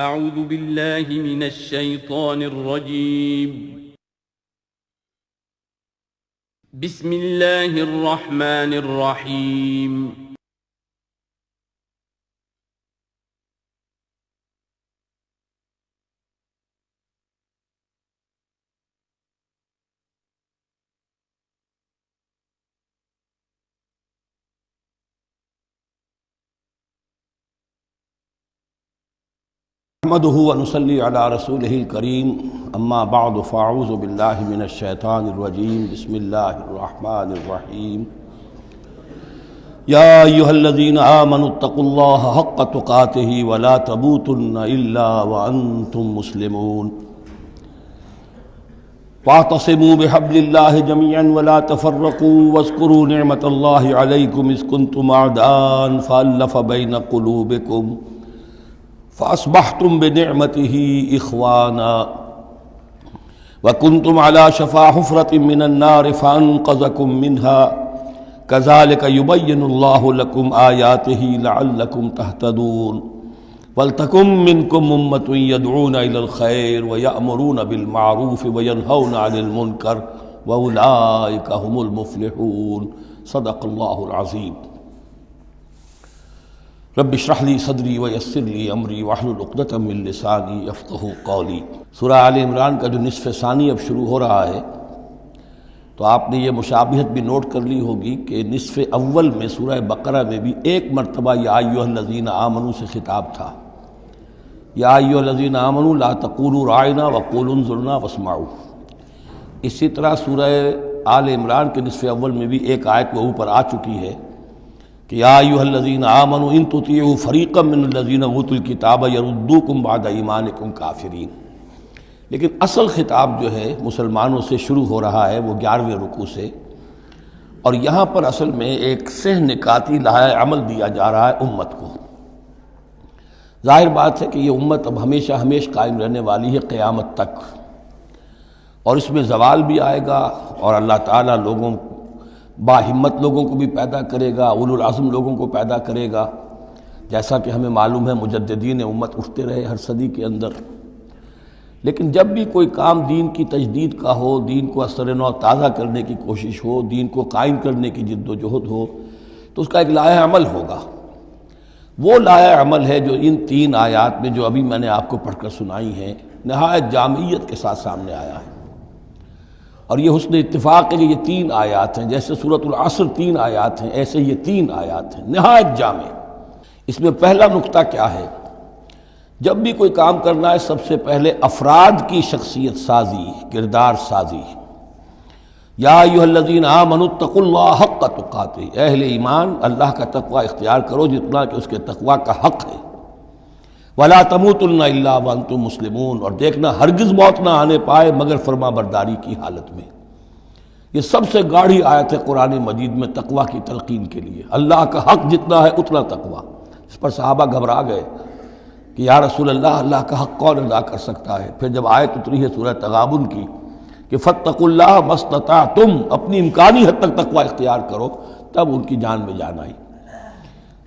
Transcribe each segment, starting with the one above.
اعوذ باللہ من الشیطان الرجیم بسم اللہ الرحمن الرحیم نحمده ونصلي على رسوله الكريم اما بعد فاعوذ بالله من الشيطان الرجيم بسم الله الرحمن الرحيم يا ايها الذين امنوا اتقوا الله حق تقاته ولا تموتن الا وانتم مسلمون واعتصموا بحبل الله جميعا ولا تفرقوا واذكروا نعمة الله عليكم اذ كنتم اعداء فالف بين قلوبكم فأصبحتم بنعمته إخوانا وكنتم على شفا حفرة من النار فأنقذكم منها كذلك يبين الله لكم آياته لعلكم تهتدون ولتكن منكم أمة يدعون إلى الخير ويأمرون بالمعروف وينهون عن المنكر وأولئك هم المفلحون صدق الله العظيم رب اشرح لي صدري ويسر لي امري واحلل عقدة من لساني يفقهوا قولي۔ سورہ آل عمران کا جو نصف ثانی اب شروع ہو رہا ہے تو آپ نے یہ مشابہت بھی نوٹ کر لی ہوگی کہ نصف اول میں سورہ بقرہ میں بھی ایک مرتبہ یا ایھا الذین آمنوا سے خطاب تھا، یا ایھا الذین آمنوا لا تقولوا راعنا وقولوا انظرنا واسمعوا۔ اسی طرح سورہ آل عمران کے نصف اول میں بھی ایک آیت وہ اوپر آ چکی ہے کہ یا ایھا الذین آمنوا ان تطیعوا فریقا من الذین اوتوا الکتاب یردوکم بعد ایمانکم کافرین۔ لیکن اصل خطاب جو ہے مسلمانوں سے شروع ہو رہا ہے وہ 11ویں رکوع سے، اور یہاں پر اصل میں ایک سہ نکاتی لائحہ عمل دیا جا رہا ہے امت کو۔ ظاہر بات ہے کہ یہ امت اب ہمیشہ قائم رہنے والی ہے قیامت تک، اور اس میں زوال بھی آئے گا، اور اللہ تعالیٰ لوگوں با ہمت لوگوں کو بھی پیدا کرے گا، اولو العزم لوگوں کو پیدا کرے گا، جیسا کہ ہمیں معلوم ہے مجددین امت اٹھتے رہے ہر صدی کے اندر۔ لیکن جب بھی کوئی کام دین کی تجدید کا ہو، دین کو اثر نو تازہ کرنے کی کوشش ہو، دین کو قائم کرنے کی جد و جہد ہو، تو اس کا ایک لائحہ عمل ہوگا۔ وہ لائحہ عمل ہے جو ان 3 آیات میں جو ابھی میں نے آپ کو پڑھ کر سنائی ہیں نہایت جامعیت کے ساتھ سامنے آیا ہے۔ اور یہ حسن اتفاق ہے کہ یہ 3 آیات ہیں، جیسے سورۃ العصر 3 آیات ہیں، ایسے یہ 3 آیات ہیں نہایت جامع۔ اس میں پہلا نقطہ کیا ہے؟ جب بھی کوئی کام کرنا ہے سب سے پہلے افراد کی شخصیت سازی، کردار سازی۔ یا ایھا الذین آمنوا اتقوا اللہ حق تقاتہ، اہل ایمان اللہ کا تقوی اختیار کرو جتنا کہ اس کے تقوی کا حق ہے۔ وَلَا تَمُوتُنَّ إِلَّا وَأَنْتُمْ مُسْلِمُونَ، اور دیکھنا ہرگز موت نہ آنے پائے مگر فرما برداری کی حالت میں۔ یہ سب سے گاڑھی آیت ہے قرآن مجید میں تقوی کی تلقین کے لیے۔ اللہ کا حق جتنا ہے اتنا تقوی۔ اس پر صحابہ گھبرا گئے کہ یا رسول اللہ، اللہ کا حق کون ادا کر سکتا ہے؟ پھر جب آیت اتری ہے سورہ تغابن کی کہ فاتقوا اللہ ما استطعتم، اپنی امکانی حد تک تقوی اختیار کرو، تب ان کی جان میں جان آئی۔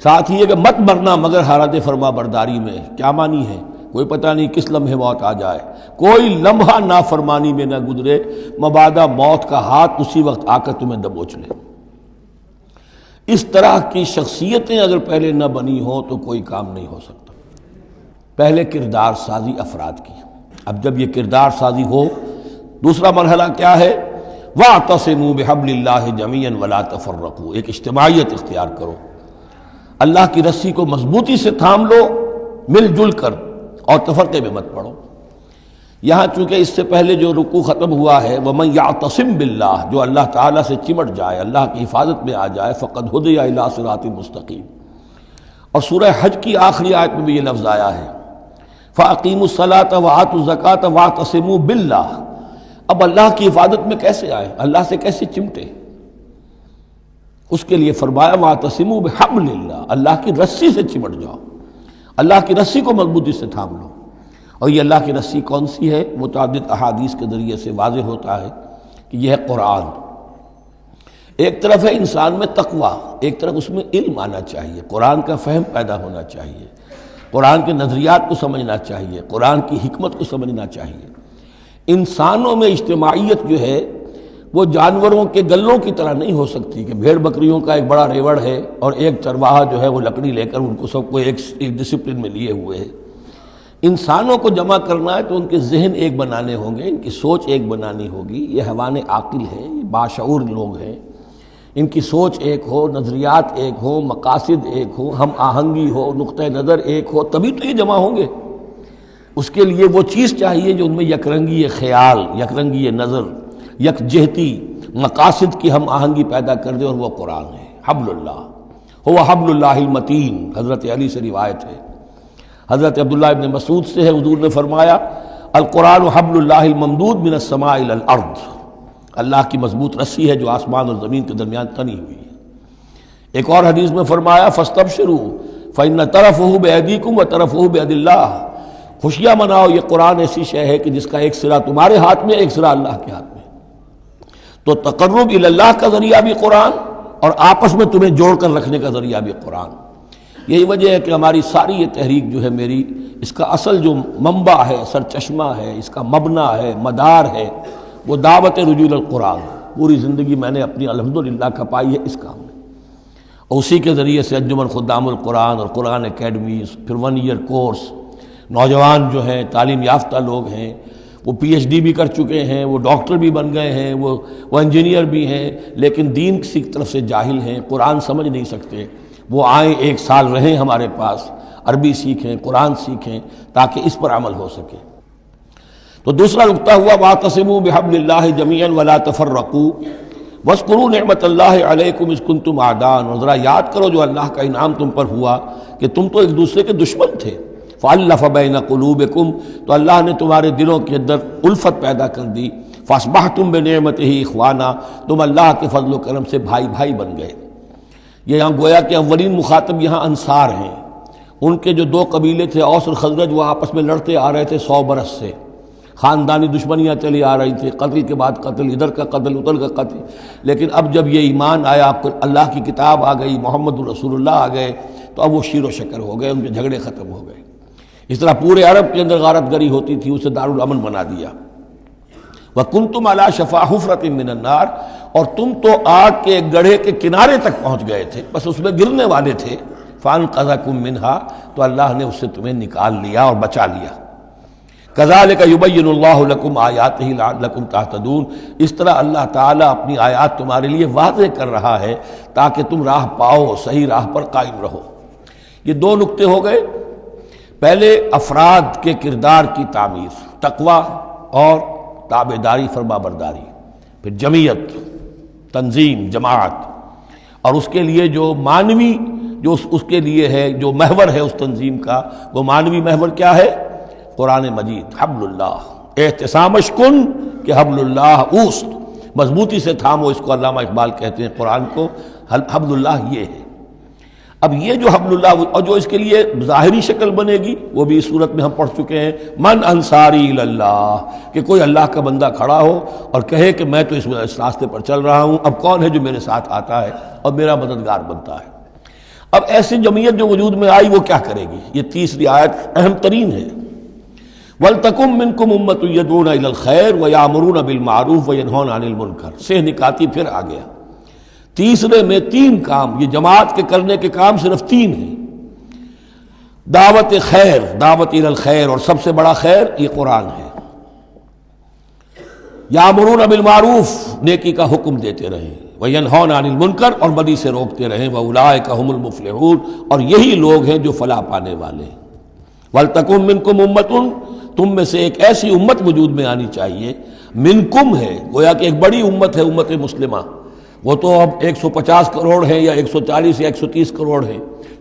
ساتھ ہی یہ کہ مت مرنا مگر حالت فرما برداری میں۔ کیا معنی ہے؟ کوئی پتہ نہیں کس لمحے موت آ جائے، کوئی لمحہ نافرمانی میں نہ گزرے، مبادا موت کا ہاتھ اسی وقت آ کر تمہیں دبوچ لے۔ اس طرح کی شخصیتیں اگر پہلے نہ بنی ہوں تو کوئی کام نہیں ہو سکتا۔ پہلے کردار سازی افراد کی۔ اب جب یہ کردار سازی ہو، دوسرا مرحلہ کیا ہے؟ وَاعْتَصِمُوا بِحَبْلِ اللَّهِ جَمِيعًا وَلَا تَفَرَّقُوا، ایک اجتماعیت اختیار کرو، اللہ کی رسی کو مضبوطی سے تھام لو، مل جل کر، اور تفرقے میں مت پڑو۔ یہاں چونکہ اس سے پہلے جو رکوع ختم ہوا ہے وَمَن يَعْتَصِم بِاللَّهِ، جو اللہ تعالیٰ سے چمٹ جائے، اللہ کی حفاظت میں آ جائے، فَقَدْ هُدِیَ إِلَىٰ صِرَاطٍ مُسْتَقِيمٍ۔ اور سورہ حج کی آخری آیت میں بھی یہ لفظ آیا ہے فَأَقِیمُوا الصَّلَاةَ وَآتُوا الزَّکَاةَ وَاعْتَصِمُوا بِاللَّهِ۔ اب اللہ کی حفاظت میں کیسے آئے؟ اللہ سے کیسے چمٹے؟ اس کے لیے فرمایا وَاعْتَصِمُوا بِحَبْلِ اللَّهِ، اللہ کی رسی سے چمٹ جاؤ، اللہ کی رسی کو مضبوطی سے تھام لو۔ اور یہ اللہ کی رسی کون سی ہے؟ متعدد احادیث کے ذریعے سے واضح ہوتا ہے کہ یہ ہے قرآن۔ ایک طرف ہے انسان میں تقوی، ایک طرف اس میں علم آنا چاہیے، قرآن کا فہم پیدا ہونا چاہیے۔ قرآن کے نظریات کو سمجھنا چاہیے، قرآن کی حکمت کو سمجھنا چاہیے۔ انسانوں میں اجتماعیت جو ہے وہ جانوروں کے گلوں کی طرح نہیں ہو سکتی کہ بھیڑ بکریوں کا ایک بڑا ریوڑ ہے اور ایک چرواہا جو ہے وہ لکڑی لے کر ان کو سب کو ایک ڈسپلن میں لیے ہوئے ہے۔ انسانوں کو جمع کرنا ہے تو ان کے ذہن ایک بنانے ہوں گے، ان کی سوچ ایک بنانی ہوگی۔ یہ حیوان عاقل ہیں، یہ باشعور لوگ ہیں، ان کی سوچ ایک ہو، نظریات ایک ہو، مقاصد ایک ہو، ہم آہنگی ہو، نقطہ نظر ایک ہو، تبھی تو یہ جمع ہوں گے۔ اس کے لیے وہ چیز چاہیے جو ان میں یکرنگی خیال، یکرنگی نظر، یکجہتی مقاصد کی ہم آہنگی پیدا کر دے، اور وہ قرآن ہے۔ حبل اللہ هو حبل اللہ المتین، حضرت علی سے روایت ہے۔ حضرت عبداللہ ابن مسعود سے ہے، حضور نے فرمایا القرآن حبل اللہ الممدود من السماء الی الارض، اللہ کی مضبوط رسی ہے جو آسمان اور زمین کے درمیان تنی ہوئی ہے۔ ایک اور حدیث میں فرمایا فاستبشروا فإن طرفه بأيديكم وطرفه بيد اللہ، خوشیاں مناؤ، یہ قرآن ایسی شے ہے کہ جس کا ایک سرا تمہارے ہاتھ میں، ایک سرا اللہ کے ہاتھ میں۔ تو تقرب الی اللہ کا ذریعہ بھی قرآن، اور آپس میں تمہیں جوڑ کر رکھنے کا ذریعہ بھی قرآن۔ یہی وجہ ہے کہ ہماری ساری یہ تحریک جو ہے میری، اس کا اصل جو منبع ہے، سرچشمہ ہے، اس کا مبنی ہے، مدار ہے، وہ دعوت رجوع القرآن۔ پوری زندگی میں نے اپنی الحمدللہ کھپائی ہے اس کام میں، اور اسی کے ذریعے سے انجمن خدام القرآن اور قرآن اکیڈمیز، پھر 1 ایئر کورس، نوجوان جو ہیں تعلیم یافتہ لوگ ہیں، وہ پی ایچ ڈی بھی کر چکے ہیں، وہ ڈاکٹر بھی بن گئے ہیں، وہ انجینئر بھی ہیں، لیکن دین کی طرف سے جاہل ہیں، قرآن سمجھ نہیں سکتے۔ وہ آئیں، 1 سال رہیں ہمارے پاس، عربی سیکھیں، قرآن سیکھیں، تاکہ اس پر عمل ہو سکے۔ تو دوسرا نقطہ ہوا واعتصموا بحبل اللہ جمیعا ولا تفرقوا واذکروا نعمت اللہ علیکم اذ کنتم اعداء، اور ذرا یاد کرو جو اللہ کا انعام تم پر ہوا کہ تم تو ایک دوسرے کے دشمن تھے۔ فالف بین قلوبکم، تو اللہ نے تمہارے دلوں کے اندر الفت پیدا کر دی۔ فاصبحتم بنعمتہ اخوانا، تم اللہ کے فضل و کرم سے بھائی بھائی بن گئے۔ یہ یہاں گویا کہ اولین مخاطب یہاں انصار ہیں۔ ان کے جو 2 قبیلے تھے اوس اور خزرج، وہ آپس میں لڑتے آ رہے تھے 100 برس سے، خاندانی دشمنیاں چلی آ رہی تھیں، قتل کے بعد قتل، ادھر کا قتل ادھر کا قتل۔ لیکن اب جب یہ ایمان آیا، اللہ کی کتاب آ گئی، محمد رسول اللہ آ گئے، تو اب وہ شیر و شکر ہو گئے، ان کے جھگڑے ختم ہو گئے۔ اس طرح پورے عرب کے اندر غارت گری ہوتی تھی، اسے دارالامن بنا دیا۔ وَكُنْتُمْ عَلَىٰ شَفَا حُفْرَةٍ مِّنَ النَّارِ، اور تم تو آگ کے گڑھے کے کنارے تک پہنچ گئے تھے، بس اس میں گرنے والے تھے۔ فَأَنْقَذَكُم مِّنْهَا، تو اللہ نے اس سے تمہیں نکال لیا اور بچا لیا۔ كَذَلِكَ يُبَيِّنُ اللَّهُ لَكُمْ آيَاتِهِ لَعَلَّكُمْ تَهْتَدُونَ، اس طرح اللہ تعالیٰ اپنی آیات تمہارے لیے واضح کر رہا ہے تاکہ تم راہ پاؤ، صحیح راہ پر قائم رہو۔ یہ 2 نقطے ہو گئے۔ پہلے افراد کے کردار کی تعمیر، تقوی اور تابعداری، فرما برداری، پھر جمعیت، تنظیم، جماعت، اور اس کے لیے جو معنوی، جو اس کے لیے ہے، جو محور ہے اس تنظیم کا، وہ معنوی محور کیا ہے؟ قرآن مجید، حبل اللہ، احتسامش کن کہ حبل اللہ اوست، مضبوطی سے تھامو، اس کو علامہ اقبال کہتے ہیں قرآن کو، حبل اللہ یہ ہے۔ اب یہ جو حبل اللہ، اور جو اس کے لیے ظاہری شکل بنے گی، وہ بھی اس صورت میں ہم پڑھ چکے ہیں، من انصاری اللہ، کہ کوئی اللہ کا بندہ کھڑا ہو اور کہے کہ میں تو اس راستے پر چل رہا ہوں، اب کون ہے جو میرے ساتھ آتا ہے اور میرا مددگار بنتا ہے۔ اب ایسی جمعیت جو وجود میں آئی، وہ کیا کرے گی؟ یہ تیسری آیت اہم ترین ہے۔ وَلْتَكُن مِّنكُمْ أُمَّةٌ يَدْعُونَ إِلَى الْخَيْرِ وَيَأْمُرُونَ بِالْمَعْرُوفِ وَيَنْهَوْنَ عَنِ الْمُنكَرِ، سے نکاتی پھر آ گیا۔ تیسرے میں 3 کام، یہ جماعت کے کرنے کے کام صرف 3 ہیں۔ دعوت خیر، دعوت الی الخیر، اور سب سے بڑا خیر یہ قرآن ہے۔ یامرون بالمعروف، نیکی کا حکم دیتے رہیں، وینہون عن المنکر، اور بدی سے روکتے رہیں، واولئک ھم المفلحون، اور یہی لوگ ہیں جو فلاح پانے والے ہیں۔ ولتکن منکم امۃ، تم میں سے ایک ایسی امت وجود میں آنی چاہیے، منکم ہے، گویا کہ ایک بڑی امت ہے امت مسلمہ، وہ تو اب 150 کروڑ ہیں یا 140 یا 130 کروڑ ہیں،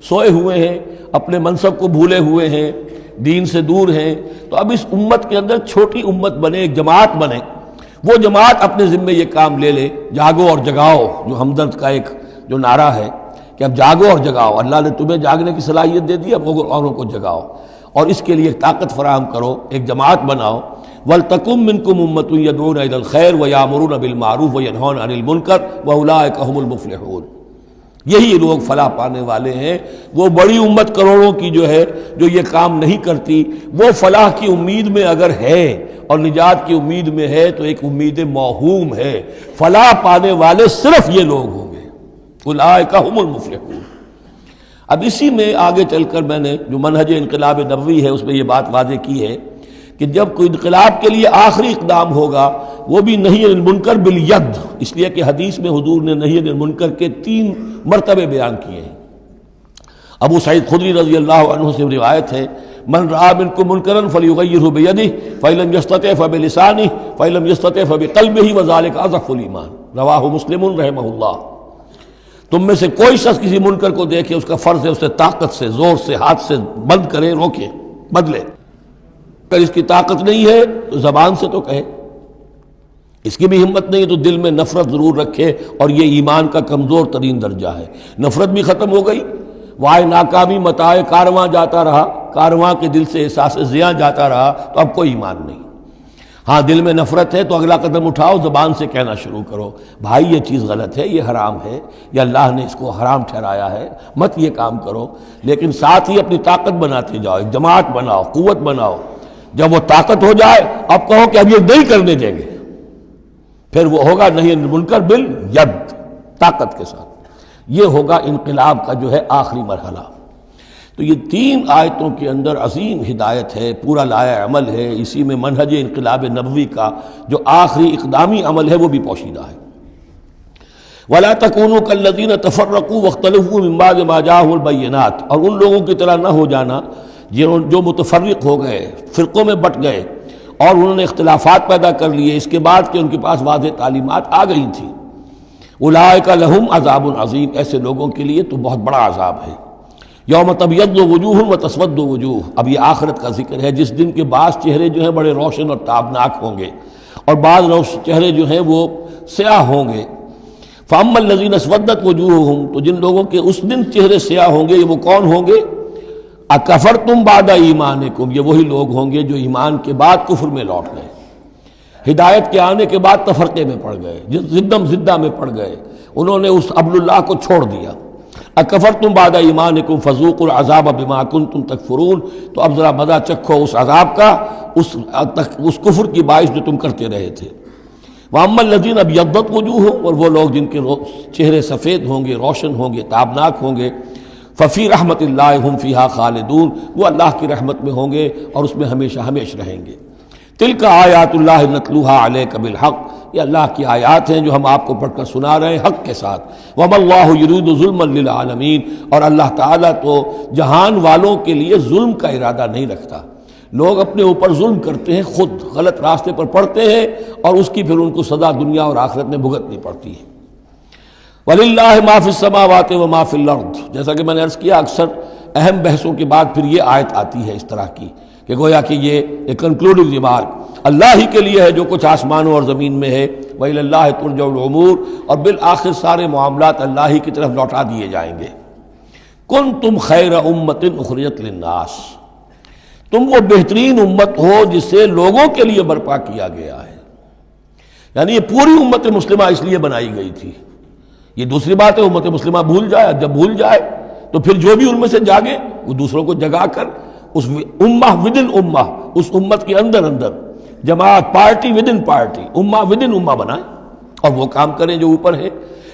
سوئے ہوئے ہیں، اپنے منصب کو بھولے ہوئے ہیں، دین سے دور ہیں۔ تو اب اس امت کے اندر چھوٹی امت بنے، ایک جماعت بنے، وہ جماعت اپنے ذمے یہ کام لے لے، جاگو اور جگاؤ، جو ہمدرد کا ایک جو نعرہ ہے کہ اب جاگو اور جگاؤ، اللہ نے تمہیں جاگنے کی صلاحیت دے دی، اب اوروں کو جگاؤ، اور اس کے لیے طاقت فراہم کرو، ایک جماعت بناؤ۔ وَلْتَكُن مِّنكُمْ أُمَّةٌ يَدْعُونَ إِلَى الْخَيْرِ وَيَأْمُرُونَ بِالْمَعْرُوفِ وَيَنْهَوْنَ عَنِ الْمُنكَرِ وَأُولَٰئِكَ هُمُ الْمُفْلِحُونَ۔ یہی لوگ فلاح پانے والے ہیں۔ وہ بڑی امت کروڑوں کی جو ہے جو یہ کام نہیں کرتی، وہ فلاح کی امید میں اگر ہے اور نجات کی امید میں ہے تو ایک امید موہوم ہے۔ فلاح پانے والے صرف یہ لوگ ہوں گے، اولئک ھم المفلحون۔ اب اسی میں آگے چل کر میں نے جو منہج انقلاب نبوی ہے اس میں یہ بات واضح کی ہے کہ جب کوئی انقلاب کے لیے آخری اقدام ہوگا وہ بھی نہی عن المنکر بالید، اس لیے کہ حدیث میں حضور نے نہی عن المنکر کے 3 مرتبے بیان کیے ہیں۔ ابو سعید خدری رضی اللہ عنہ سے روایت ہے، من رأى منکم منکرا فلیغیرہ بیدہ فإن لم یستطع فبلسانہ فإن لم یستطع فبقلبہ وذلک اضعف الایمان، رواہ مسلم رحمہ اللہ۔ تم میں سے کوئی شخص کسی منکر کو دیکھے، اس کا فرض ہے اسے طاقت سے، زور سے، ہاتھ سے بند کرے، روکے، بدلے۔ اگر اس کی طاقت نہیں ہے تو زبان سے تو کہے، اس کی بھی ہمت نہیں ہے تو دل میں نفرت ضرور رکھے، اور یہ ایمان کا کمزور ترین درجہ ہے۔ نفرت بھی ختم ہو گئی، وائے ناکامی متاع کارواں جاتا رہا، کارواں کے دل سے احساس زیاں جاتا رہا، تو اب کوئی ایمان نہیں۔ ہاں دل میں نفرت ہے تو اگلا قدم اٹھاؤ، زبان سے کہنا شروع کرو، بھائی یہ چیز غلط ہے، یہ حرام ہے، یا اللہ نے اس کو حرام ٹھہرایا ہے، مت یہ کام کرو۔ لیکن ساتھ ہی اپنی طاقت بناتے جاؤ، ایک جماعت بناؤ، قوت بناؤ۔ جب وہ طاقت ہو جائے اب کہو کہ اب یہ نہیں کرنے دیں گے، پھر وہ ہوگا نہی عن المنکر بالید، طاقت کے ساتھ۔ یہ ہوگا انقلاب کا جو ہے آخری مرحلہ۔ تو یہ 3 آیتوں کے اندر عظیم ہدایت ہے، پورا لایا عمل ہے، اسی میں منہج انقلاب نبوی کا جو آخری اقدامی عمل ہے وہ بھی پوشیدہ ہے۔ وَلَا تَكُونُوا كَالَّذِينَ تَفَرَّقُوا وَاخْتَلَفُوا مِن بَعْدِ مَا جَاءَهُمُ الْبَيِّنَاتُ، اور ان لوگوں کی طرح نہ ہو جانا جو متفرق ہو گئے، فرقوں میں بٹ گئے، اور انہوں نے اختلافات پیدا کر لیے اس کے بعد کہ ان کے پاس واضح تعلیمات آ گئی تھیں۔ اولئک لہم عذاب عظیم، ایسے لوگوں کے لیے تو بہت بڑا عذاب ہے۔ یوم تبیض وجوہ وتسود وجوہ، اب یہ آخرت کا ذکر ہے، جس دن کے بعض چہرے جو ہیں بڑے روشن اور تابناک ہوں گے، اور بعض چہرے جو ہیں وہ سیاہ ہوں گے۔ فاما الذین اسودت وجوہہم، تو جن لوگوں کے اس دن چہرے سیاہ ہوں گے، یہ وہ کون ہوں گے؟ اکفرتم بعد ایمانکم، یہ وہی لوگ ہوں گے جو ایمان کے بعد کفر میں لوٹ گئے، ہدایت کے آنے کے بعد تفرقے میں پڑ گئے، زدم زدہ میں پڑ گئے، انہوں نے اس عبد اللہ کو چھوڑ دیا۔ اکفرتم بعد ایمانکم فذوقوا العذاب بما کنتم تکفرون، تو اب ذرا مزہ چکھو اس عذاب کا، اس کفر کی باعث جو تم کرتے رہے تھے۔ واما الذین ابیضت وجوہہم، اور وہ لوگ جن کے چہرے سفید ہوں گے، روشن ہوں گے، تابناک ہوں گے، ففی رحمت اللہ ہم فیہا خالدون، وہ اللہ کی رحمت میں ہوں گے اور اس میں ہمیشہ ہمیشہ رہیں گے۔ تلک آیات اللہ نتلوہا علیک بالحق، یہ اللہ کی آیات ہیں جو ہم آپ کو پڑھ کر سنا رہے ہیں حق کے ساتھ۔ وما اللہ یرید ظلما للعالمین، اور اللہ تعالیٰ تو جہان والوں کے لیے ظلم کا ارادہ نہیں رکھتا۔ لوگ اپنے اوپر ظلم کرتے ہیں، خود غلط راستے پر پڑتے ہیں، اور اس کی پھر ان کو سزا دنیا اور آخرت میں بھگتنی پڑتی ہے۔ وَلِلَّهِ مَا فِي السَّمَاوَاتِ وَمَا فِي الْأَرْضِ، جیسا کہ میں نے عرض کیا اکثر اہم بحثوں کے بعد پھر یہ آیت آتی ہے اس طرح کی کہ گویا کہ یہ ایک کنکلوڈنگ ریمارک، اللہ ہی کے لیے ہے جو کچھ آسمانوں اور زمین میں ہے، وَإِلَى اللَّهِ تُرْجَعُ الْأُمُورُ، اور بالآخر سارے معاملات اللہ ہی کی طرف لوٹا دیے جائیں گے۔ كُنْتُمْ خَيْرَ أُمَّةٍ أُخْرِجَتْ لِلنَّاسِ، تم وہ بہترین امت ہو جسے لوگوں کے لیے برپا کیا گیا ہے، یعنی یہ پوری امت مسلمہ اس لیے بنائی گئی تھی۔ یہ دوسری بات ہے امت مسلمہ بھول جائے، جب بھول جائے تو پھر جو بھی ان میں سے جاگے وہ دوسروں کو جگا کر اس امہ ودن امہ، اس امت کے اندر اندر جماعت، پارٹی ودن پارٹی، امہ ودن امہ بنائیں اور وہ کام کریں جو اوپر ہے۔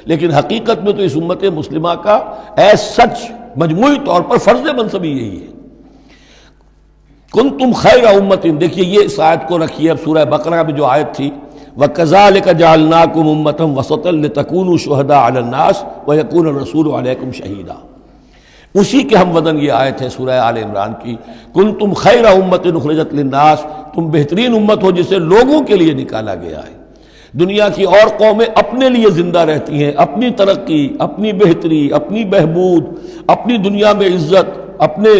لیکن حقیقت میں تو اس امت مسلمہ کا ایز سچ مجموعی طور پر فرض منصبی یہی ہے۔ کنتم خیر امت، دیکھیے یہ اس آیت کو رکھیے اب سورہ بقرہ میں جو آیت تھی، وَكَذَلِكَ جَعَلْنَاكُمْ أُمَّةً وَسَطًا لِتَكُونُوا شُهَدَاءَ عَلَى النَّاسِ وَيَكُونَ الرَّسُولُ عَلَيْكُمْ شَهِيدًا، اسی کے ہم وزن یہ آیت ہے سورہ آل عمران کی، کنتم خیر امت اخرجت للناس، تم بہترین امت ہو جسے لوگوں کے لیے نکالا گیا ہے۔ دنیا کی اور قومیں اپنے لیے زندہ رہتی ہیں، اپنی ترقی، اپنی بہتری، اپنی بہبود، اپنی دنیا میں عزت، اپنے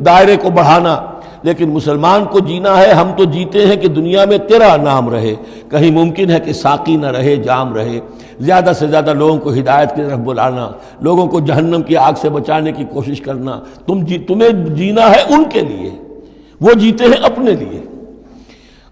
دائرے کو بڑھانا، لیکن مسلمان کو جینا ہے، ہم تو جیتے ہیں کہ دنیا میں تیرا نام رہے، کہیں ممکن ہے کہ ساقی نہ رہے، جام رہے، زیادہ سے زیادہ لوگوں کو ہدایت کی طرف بلانا، لوگوں کو جہنم کی آگ سے بچانے کی کوشش کرنا، تمہیں جینا ہے ان کے لیے، وہ جیتے ہیں اپنے لیے۔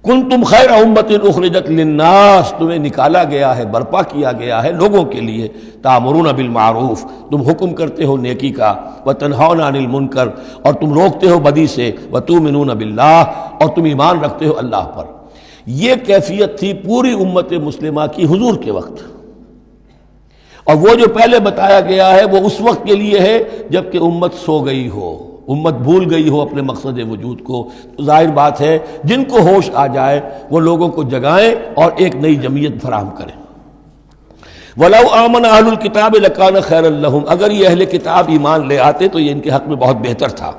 کنتم خیر امت اخرجت للناس، تمہیں نکالا گیا ہے، برپا کیا گیا ہے لوگوں کے لیے، تامرون بالمعروف، تم حکم کرتے ہو نیکی کا، وتنہون عن المنکر، اور تم روکتے ہو بدی سے، وتؤمنون باللہ، اور تم ایمان رکھتے ہو اللہ پر۔ یہ کیفیت تھی پوری امت مسلمہ کی حضور کے وقت، اور وہ جو پہلے بتایا گیا ہے وہ اس وقت کے لیے ہے جب کہ امت سو گئی ہو، امت بھول گئی ہو اپنے مقصد وجود کو۔ تو ظاہر بات ہے جن کو ہوش آ جائے وہ لوگوں کو جگائیں اور ایک نئی جمعیت فراہم کریں۔ وَلَوْ آمَنَ أَهْلُ الْكِتَابِ لَكَانَ خَيْرًا لَهُمْ، اگر یہ اہل کتاب ایمان لے آتے تو یہ ان کے حق میں بہت بہتر تھا۔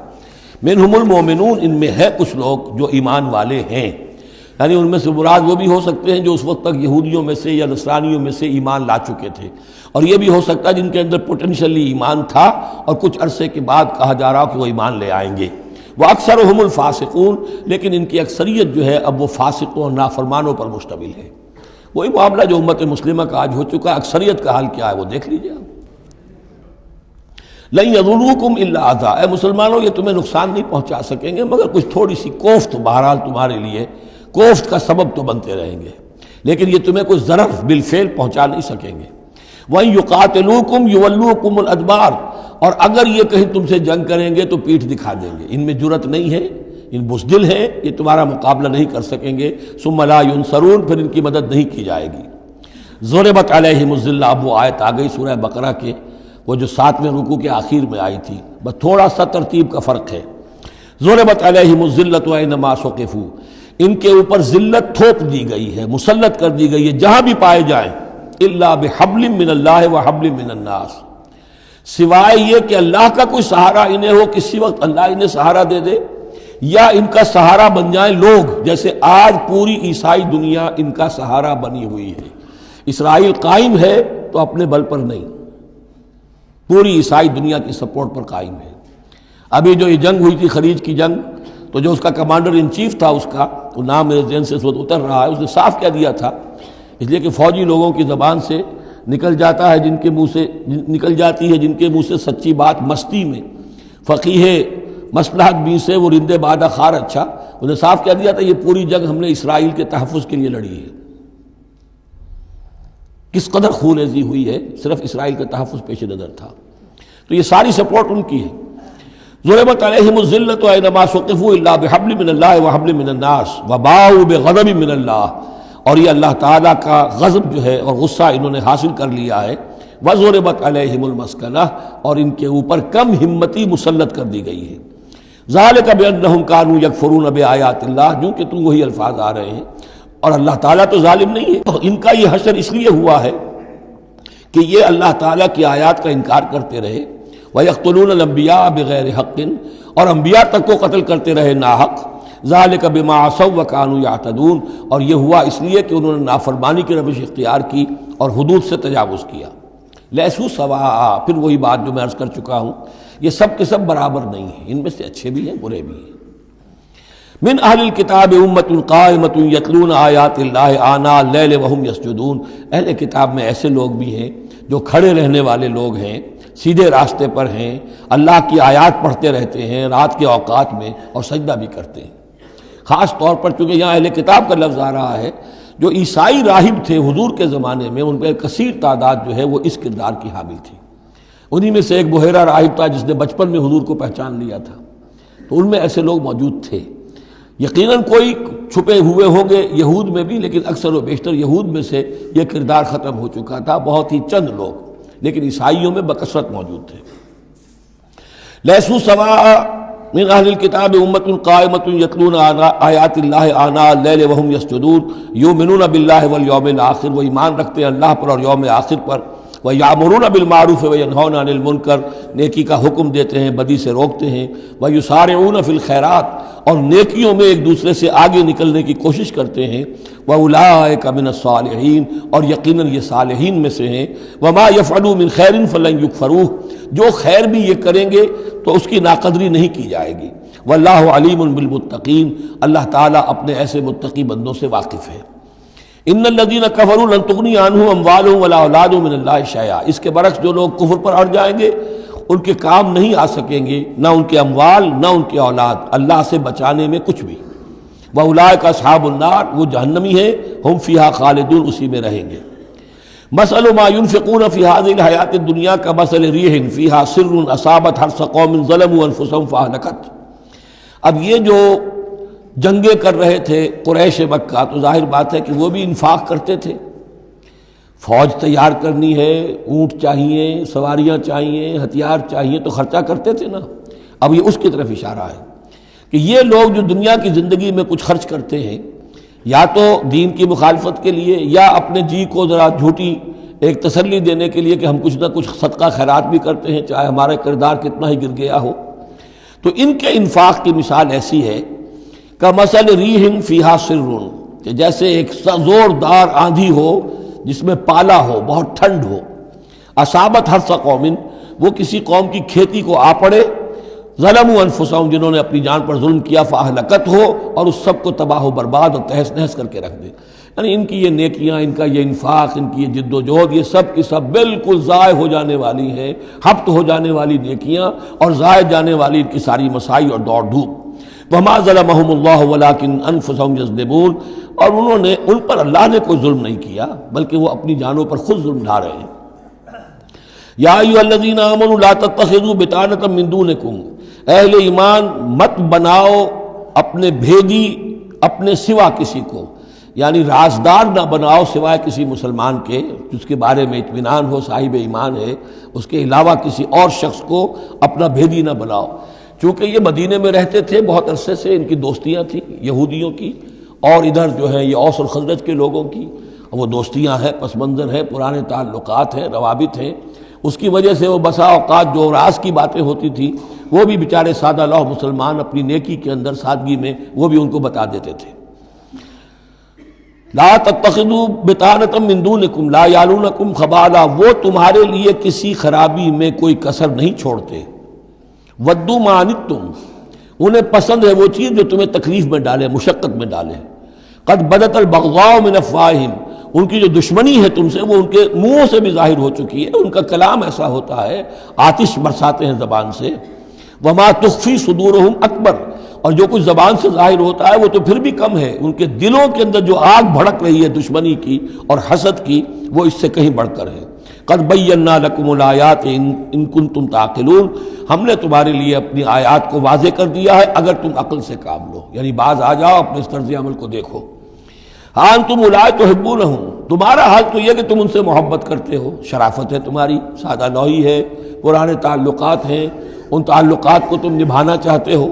مِنْهُمُ الْمُؤْمِنُونَ، ان میں ہے کچھ لوگ جو ایمان والے ہیں، یعنی ان میں سے مراد وہ بھی ہو سکتے ہیں جو اس وقت تک یہودیوں میں سے یا نصرانیوں میں سے ایمان لا چکے تھے، اور یہ بھی ہو سکتا ہے جن کے اندر پوٹینشلی ایمان تھا اور کچھ عرصے کے بعد کہا جا رہا کہ وہ ایمان لے آئیں گے۔ وَأَكْثَرُهُمُ الْفَاسِقُونَ، لیکن ان کی اکثریت جو ہے اب وہ فاسقوں اور نافرمانوں پر مشتمل ہے۔ وہی معاملہ جو امت مسلمہ کا آج ہو چکا، اکثریت کا حال کیا ہے وہ دیکھ لیجیے آپ۔ لَن يَضُرُّوكُمْ إِلَّا أَذًى، اے مسلمانوں یہ تمہیں نقصان نہیں پہنچا سکیں گے مگر کچھ تھوڑی سی کوفت، بہرحال تمہارے لیے کوفت کا سبب تو بنتے رہیں گے، لیکن یہ تمہیں کوئی ضرر بالفعل پہنچا نہیں سکیں گے۔ وَإِن يُقَاتِلُوكُمْ يُوَلُّوكُمُ الْأَدْبَارَ، اور اگر یہ کہیں تم سے جنگ کریں گے تو پیٹھ دکھا دیں گے، ان میں جرأت نہیں ہے، ان بزدل ہیں، یہ تمہارا مقابلہ نہیں کر سکیں گے۔ ثُمَّ لَا يُنصَرُونَ، پھر ان کی مدد نہیں کی جائے گی۔ ضُرِبَتْ عَلَيْهِمُ الذِّلَّةُ، اب وہ آیت آ گئی سورہ بقرہ کے وہ جو 7ویں رکوع کے آخر میں آئی تھی، بس تھوڑا سا ترتیب کا فرق ہے۔ ضُرِبَتْ عَلَيْهِمُ الذِّلَّةُ أَيْنَمَا ثُقِفُوا، ان کے اوپر ذلت تھوپ دی گئی ہے، مسلط کر دی گئی ہے جہاں بھی پائے جائیں۔ الا بحبل من اللہ وحبل من الناس، سوائے یہ کہ اللہ کا کوئی سہارا انہیں ہو، کسی وقت اللہ انہیں سہارا دے دے، یا ان کا سہارا بن جائیں لوگ، جیسے آج پوری عیسائی دنیا ان کا سہارا بنی ہوئی ہے۔ اسرائیل قائم ہے تو اپنے بل پر نہیں، پوری عیسائی دنیا کی سپورٹ پر قائم ہے۔ ابھی جو یہ جنگ ہوئی تھی خلیج کی جنگ، تو جو اس کا کمانڈر ان چیف تھا، اس کا وہ نام میرے ذہن سے اس وقت اتر رہا ہے، اس نے صاف کہہ دیا تھا، اس لیے کہ فوجی لوگوں کی زبان سے نکل جاتا ہے، جن کے منہ سے نکل جاتی ہے، جن کے منہ سے سچی بات مستی میں، فقیہ مصلحت بھی سے وہ رندے بادہ خار اچھا، انہوں نے صاف کہہ دیا تھا یہ پوری جنگ ہم نے اسرائیل کے تحفظ کے لیے لڑی ہے۔ کس قدر خونریزی ہوئی ہے، صرف اسرائیل کا تحفظ پیش نظر تھا، تو یہ ساری سپورٹ ان کی ہے۔ ضربت علیہم الذلۃ اینما ثقفوا الا بحبل من اللہ وحبل من الناس وباؤوا بغضب من اللہ، اور یہ اللہ تعالیٰ کا غضب جو ہے اور غصہ انہوں نے حاصل کر لیا ہے۔ وضربت علیہم المسکنہ، اور ان کے اوپر کم ہمتی مسلط کر دی گئی ہے۔ ذالک بانہم کانوا یکفرون بآیات اللہ، جو کہ تم وہی الفاظ آ رہے ہیں، اور اللہ تعالیٰ تو ظالم نہیں ہے، تو ان کا یہ حشر اس لیے ہوا ہے کہ یہ اللہ تعالیٰ کی آیات کا انکار کرتے رہے۔ وَيَقْتُلُونَ الْأَنْبِيَاءَ بِغَيْرِ حَقٍّ، اور انبیاء تک کو قتل کرتے رہے ناحق۔ ذَلِكَ بِمَا عَصَوْا وَكَانُوا يَعْتَدُونَ، اور یہ ہوا اس لیے کہ انہوں نے نافرمانی کی روش اختیار کی اور حدود سے تجاوز کیا۔ لیسوا سواء، پھر وہی بات جو میں عرض کر چکا ہوں، یہ سب کے سب برابر نہیں ہیں، ان میں سے اچھے بھی ہیں برے بھی ہیں۔ من اہل الکتاب امۃ قائمۃ یتلون آیات اللہ آناء اللیل وہم یسجدون، اہل کتاب میں ایسے لوگ بھی ہیں جو کھڑے رہنے والے لوگ ہیں، سیدھے راستے پر ہیں، اللہ کی آیات پڑھتے رہتے ہیں رات کے اوقات میں اور سجدہ بھی کرتے ہیں۔ خاص طور پر چونکہ یہاں اہل کتاب کا لفظ آ رہا ہے، جو عیسائی راہب تھے حضور کے زمانے میں، ان پہ کثیر تعداد جو ہے وہ اس کردار کی حامل تھی۔ انہی میں سے ایک بحیرہ راہب تھا جس نے بچپن میں حضور کو پہچان لیا تھا، تو ان میں ایسے لوگ موجود تھے۔ یقیناً کوئی چھپے ہوئے ہوں گے یہود میں بھی، لیکن اکثر و بیشتر یہود میں سے یہ کردار ختم ہو چکا تھا، بہت ہی چند لوگ، لیکن عیسائیوں میں بکثرت موجود تھے۔ لیسوا سواء من اہل الکتاب امۃ قائمۃ یتلون آیات اللہ آناء اللیل وہم یسجدون یؤمنون باللہ والیوم الآخر، وہ ایمان رکھتے ہیں اللہ پر اور یوم آخر پر۔ وَيَأْمُرُونَ بِالْمَعْرُوفِ وَيَنْهَوْنَ عَنِ الْمُنْكَرِ، نیکی کا حکم دیتے ہیں، بدی سے روکتے ہیں۔ وَيُسَارِعُونَ فِي الْخَيْرَاتِ، اور نیکیوں میں ایک دوسرے سے آگے نکلنے کی کوشش کرتے ہیں۔ وَأُولَٰئِكَ مِنَ الصَّالِحِينَ، اور یقیناً یہ صالحین میں سے ہیں۔ وَمَا يَفْعَلُوا مِنْ خَيْرٍ فَلَنْ يُكْفَرُوهُ، جو خیر بھی یہ کریں گے تو اس کی ناقدری نہیں کی جائے گی۔ وَاللَّهُ عَلِيمٌ بِالْمُتَّقِينَ، اللہ تعالیٰ اپنے ایسے متقی بندوں سے واقف ہے۔ ان الذین کفروا لن تغنی عنہم اموالہم ولا اولادہم من اللہ شیئا، اس کے برعکس جو لوگ کفر پر اڑ جائیں گے ان کے کام نہیں آ سکیں گے، نہ ان کے اموال نہ ان کے اولاد، اللہ سے بچانے میں کچھ بھی۔ وَأُولَٰئِكَ أَصْحَابُ النَّارِ، وہ جہنمی ہیں، ہم فیہا خالدون، اسی میں رہیں گے۔ مثل ما ينفقون في هذه الحیات الدنیا كمثل ريح فيها سر اصابت حرث قوم ظلموا انفسهم فاهلكت۔ اب یہ جو جنگیں کر رہے تھے قریش مکہ، تو ظاہر بات ہے کہ وہ بھی انفاق کرتے تھے، فوج تیار کرنی ہے، اونٹ چاہیے، سواریاں چاہیے، ہتھیار چاہیے، تو خرچہ کرتے تھے نا۔ اب یہ اس کی طرف اشارہ ہے کہ یہ لوگ جو دنیا کی زندگی میں کچھ خرچ کرتے ہیں، یا تو دین کی مخالفت کے لیے، یا اپنے جی کو ذرا جھوٹی ایک تسلی دینے کے لیے کہ ہم کچھ نہ کچھ صدقہ خیرات بھی کرتے ہیں، چاہے ہمارا کردار کتنا ہی گر گیا ہو، تو ان کے انفاق کی مثال ایسی ہے کمثل ریح فیہا سر، کہ جیسے ایک زوردار آندھی ہو جس میں پالا ہو، بہت ٹھنڈ ہو، اصابت حرث قوم، وہ کسی قوم کی کھیتی کو آ پڑے، ظلموا انفسہم، جنہوں نے اپنی جان پر ظلم کیا، فاہلکت ہو، اور اس سب کو تباہ و برباد اور تہس نہس کر کے رکھ دے۔ یعنی ان کی یہ نیکیاں، ان کا یہ انفاق، ان کی یہ جد و جہد، یہ سب کی سب بالکل ضائع ہو جانے والی ہیں، ہبط ہو جانے والی نیکیاں، اور ضائع جانے والی ان کی ساری مساعی اور دوڑ دھوپ۔ وما ظلمهم اللہ ولکن انفسہم یظلمون، اور انہوں نے، ان پر اللہ نے کوئی ظلم نہیں کیا، بلکہ وہ اپنی جانوں پر خود ظلم ڈھا رہے ہیں۔ یا ایھا الذین آمنوا لا تتخذوا بطانۃ من دونکم، اہل ایمان مت بناؤ اپنے بھیدی اپنے سوا کسی کو، یعنی رازدار نہ بناؤ سوائے کسی مسلمان کے جس کے بارے میں اطمینان ہو، صاحب ایمان ہے، اس کے علاوہ کسی اور شخص کو اپنا بھیدی نہ بناؤ۔ چونکہ یہ مدینے میں رہتے تھے بہت عرصے سے، ان کی دوستیاں تھیں یہودیوں کی، اور ادھر جو ہے یہ اوس اور خزرج کے لوگوں کی، وہ دوستیاں ہیں، پس منظر ہے، پرانے تعلقات ہیں، روابط ہیں، اس کی وجہ سے وہ بسا اوقات جو راز کی باتیں ہوتی تھی وہ بھی بیچارے سادہ لوح مسلمان اپنی نیکی کے اندر، سادگی میں، وہ بھی ان کو بتا دیتے تھے۔ لا تتخذوا بطانۃ من دونکم لا یعلونکم خبالا، وہ تمہارے لیے کسی خرابی میں کوئی کسر نہیں چھوڑتے۔ ودوا ما عنتم، انہیں پسند ہے وہ چیز جو تمہیں تکلیف میں ڈالے، مشقت میں ڈالے۔ قد بدت البغضاء من افواہہم، ان کی جو دشمنی ہے تم سے وہ ان کے منہوں سے بھی ظاہر ہو چکی ہے، ان کا کلام ایسا ہوتا ہے، آتش برساتے ہیں زبان سے۔ وما تخفی صدورہم اکبر، اور جو کچھ زبان سے ظاہر ہوتا ہے وہ تو پھر بھی کم ہے، ان کے دلوں کے اندر جو آگ بھڑک رہی ہے دشمنی کی اور حسد کی، وہ اس سے کہیں بڑھ کر ہے۔ قد بینا لکم الآیات ان کنتم تعقلون، ہم نے تمہارے لیے اپنی آیات کو واضح کر دیا ہے اگر تم عقل سے کام لو، یعنی باز آ جاؤ، اپنے اس طرز عمل کو دیکھو۔ ہاں انتم اولئک تحبونہم، تمہارا حال تو یہ کہ تم ان سے محبت کرتے ہو، شرافت ہے تمہاری، سادہ لوحی ہے، پرانے تعلقات ہیں، ان تعلقات کو تم نبھانا چاہتے ہو۔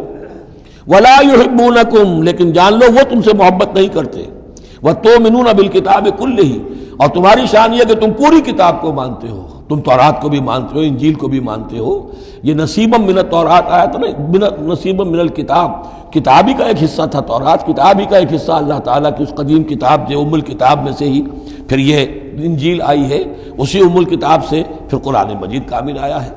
ولا یحبونکم، لیکن جان لو وہ تم سے محبت نہیں کرتے۔ وتؤمنون بالکتاب کلہ، اور تمہاری شان یہ کہ تم پوری کتاب کو مانتے ہو، تم تورات کو بھی مانتے ہو، انجیل کو بھی مانتے ہو۔ یہ نصیبا من التورات آیا تھا نا، نصیبا من الکتاب، کتاب ہی کا ایک حصہ تھا تورات، کتاب ہی کا ایک حصہ اللہ تعالیٰ کی اس قدیم کتاب جو ام الکتاب میں سے ہی پھر یہ انجیل آئی ہے، اسی ام الکتاب سے پھر قرآن مجید کامل آیا ہے۔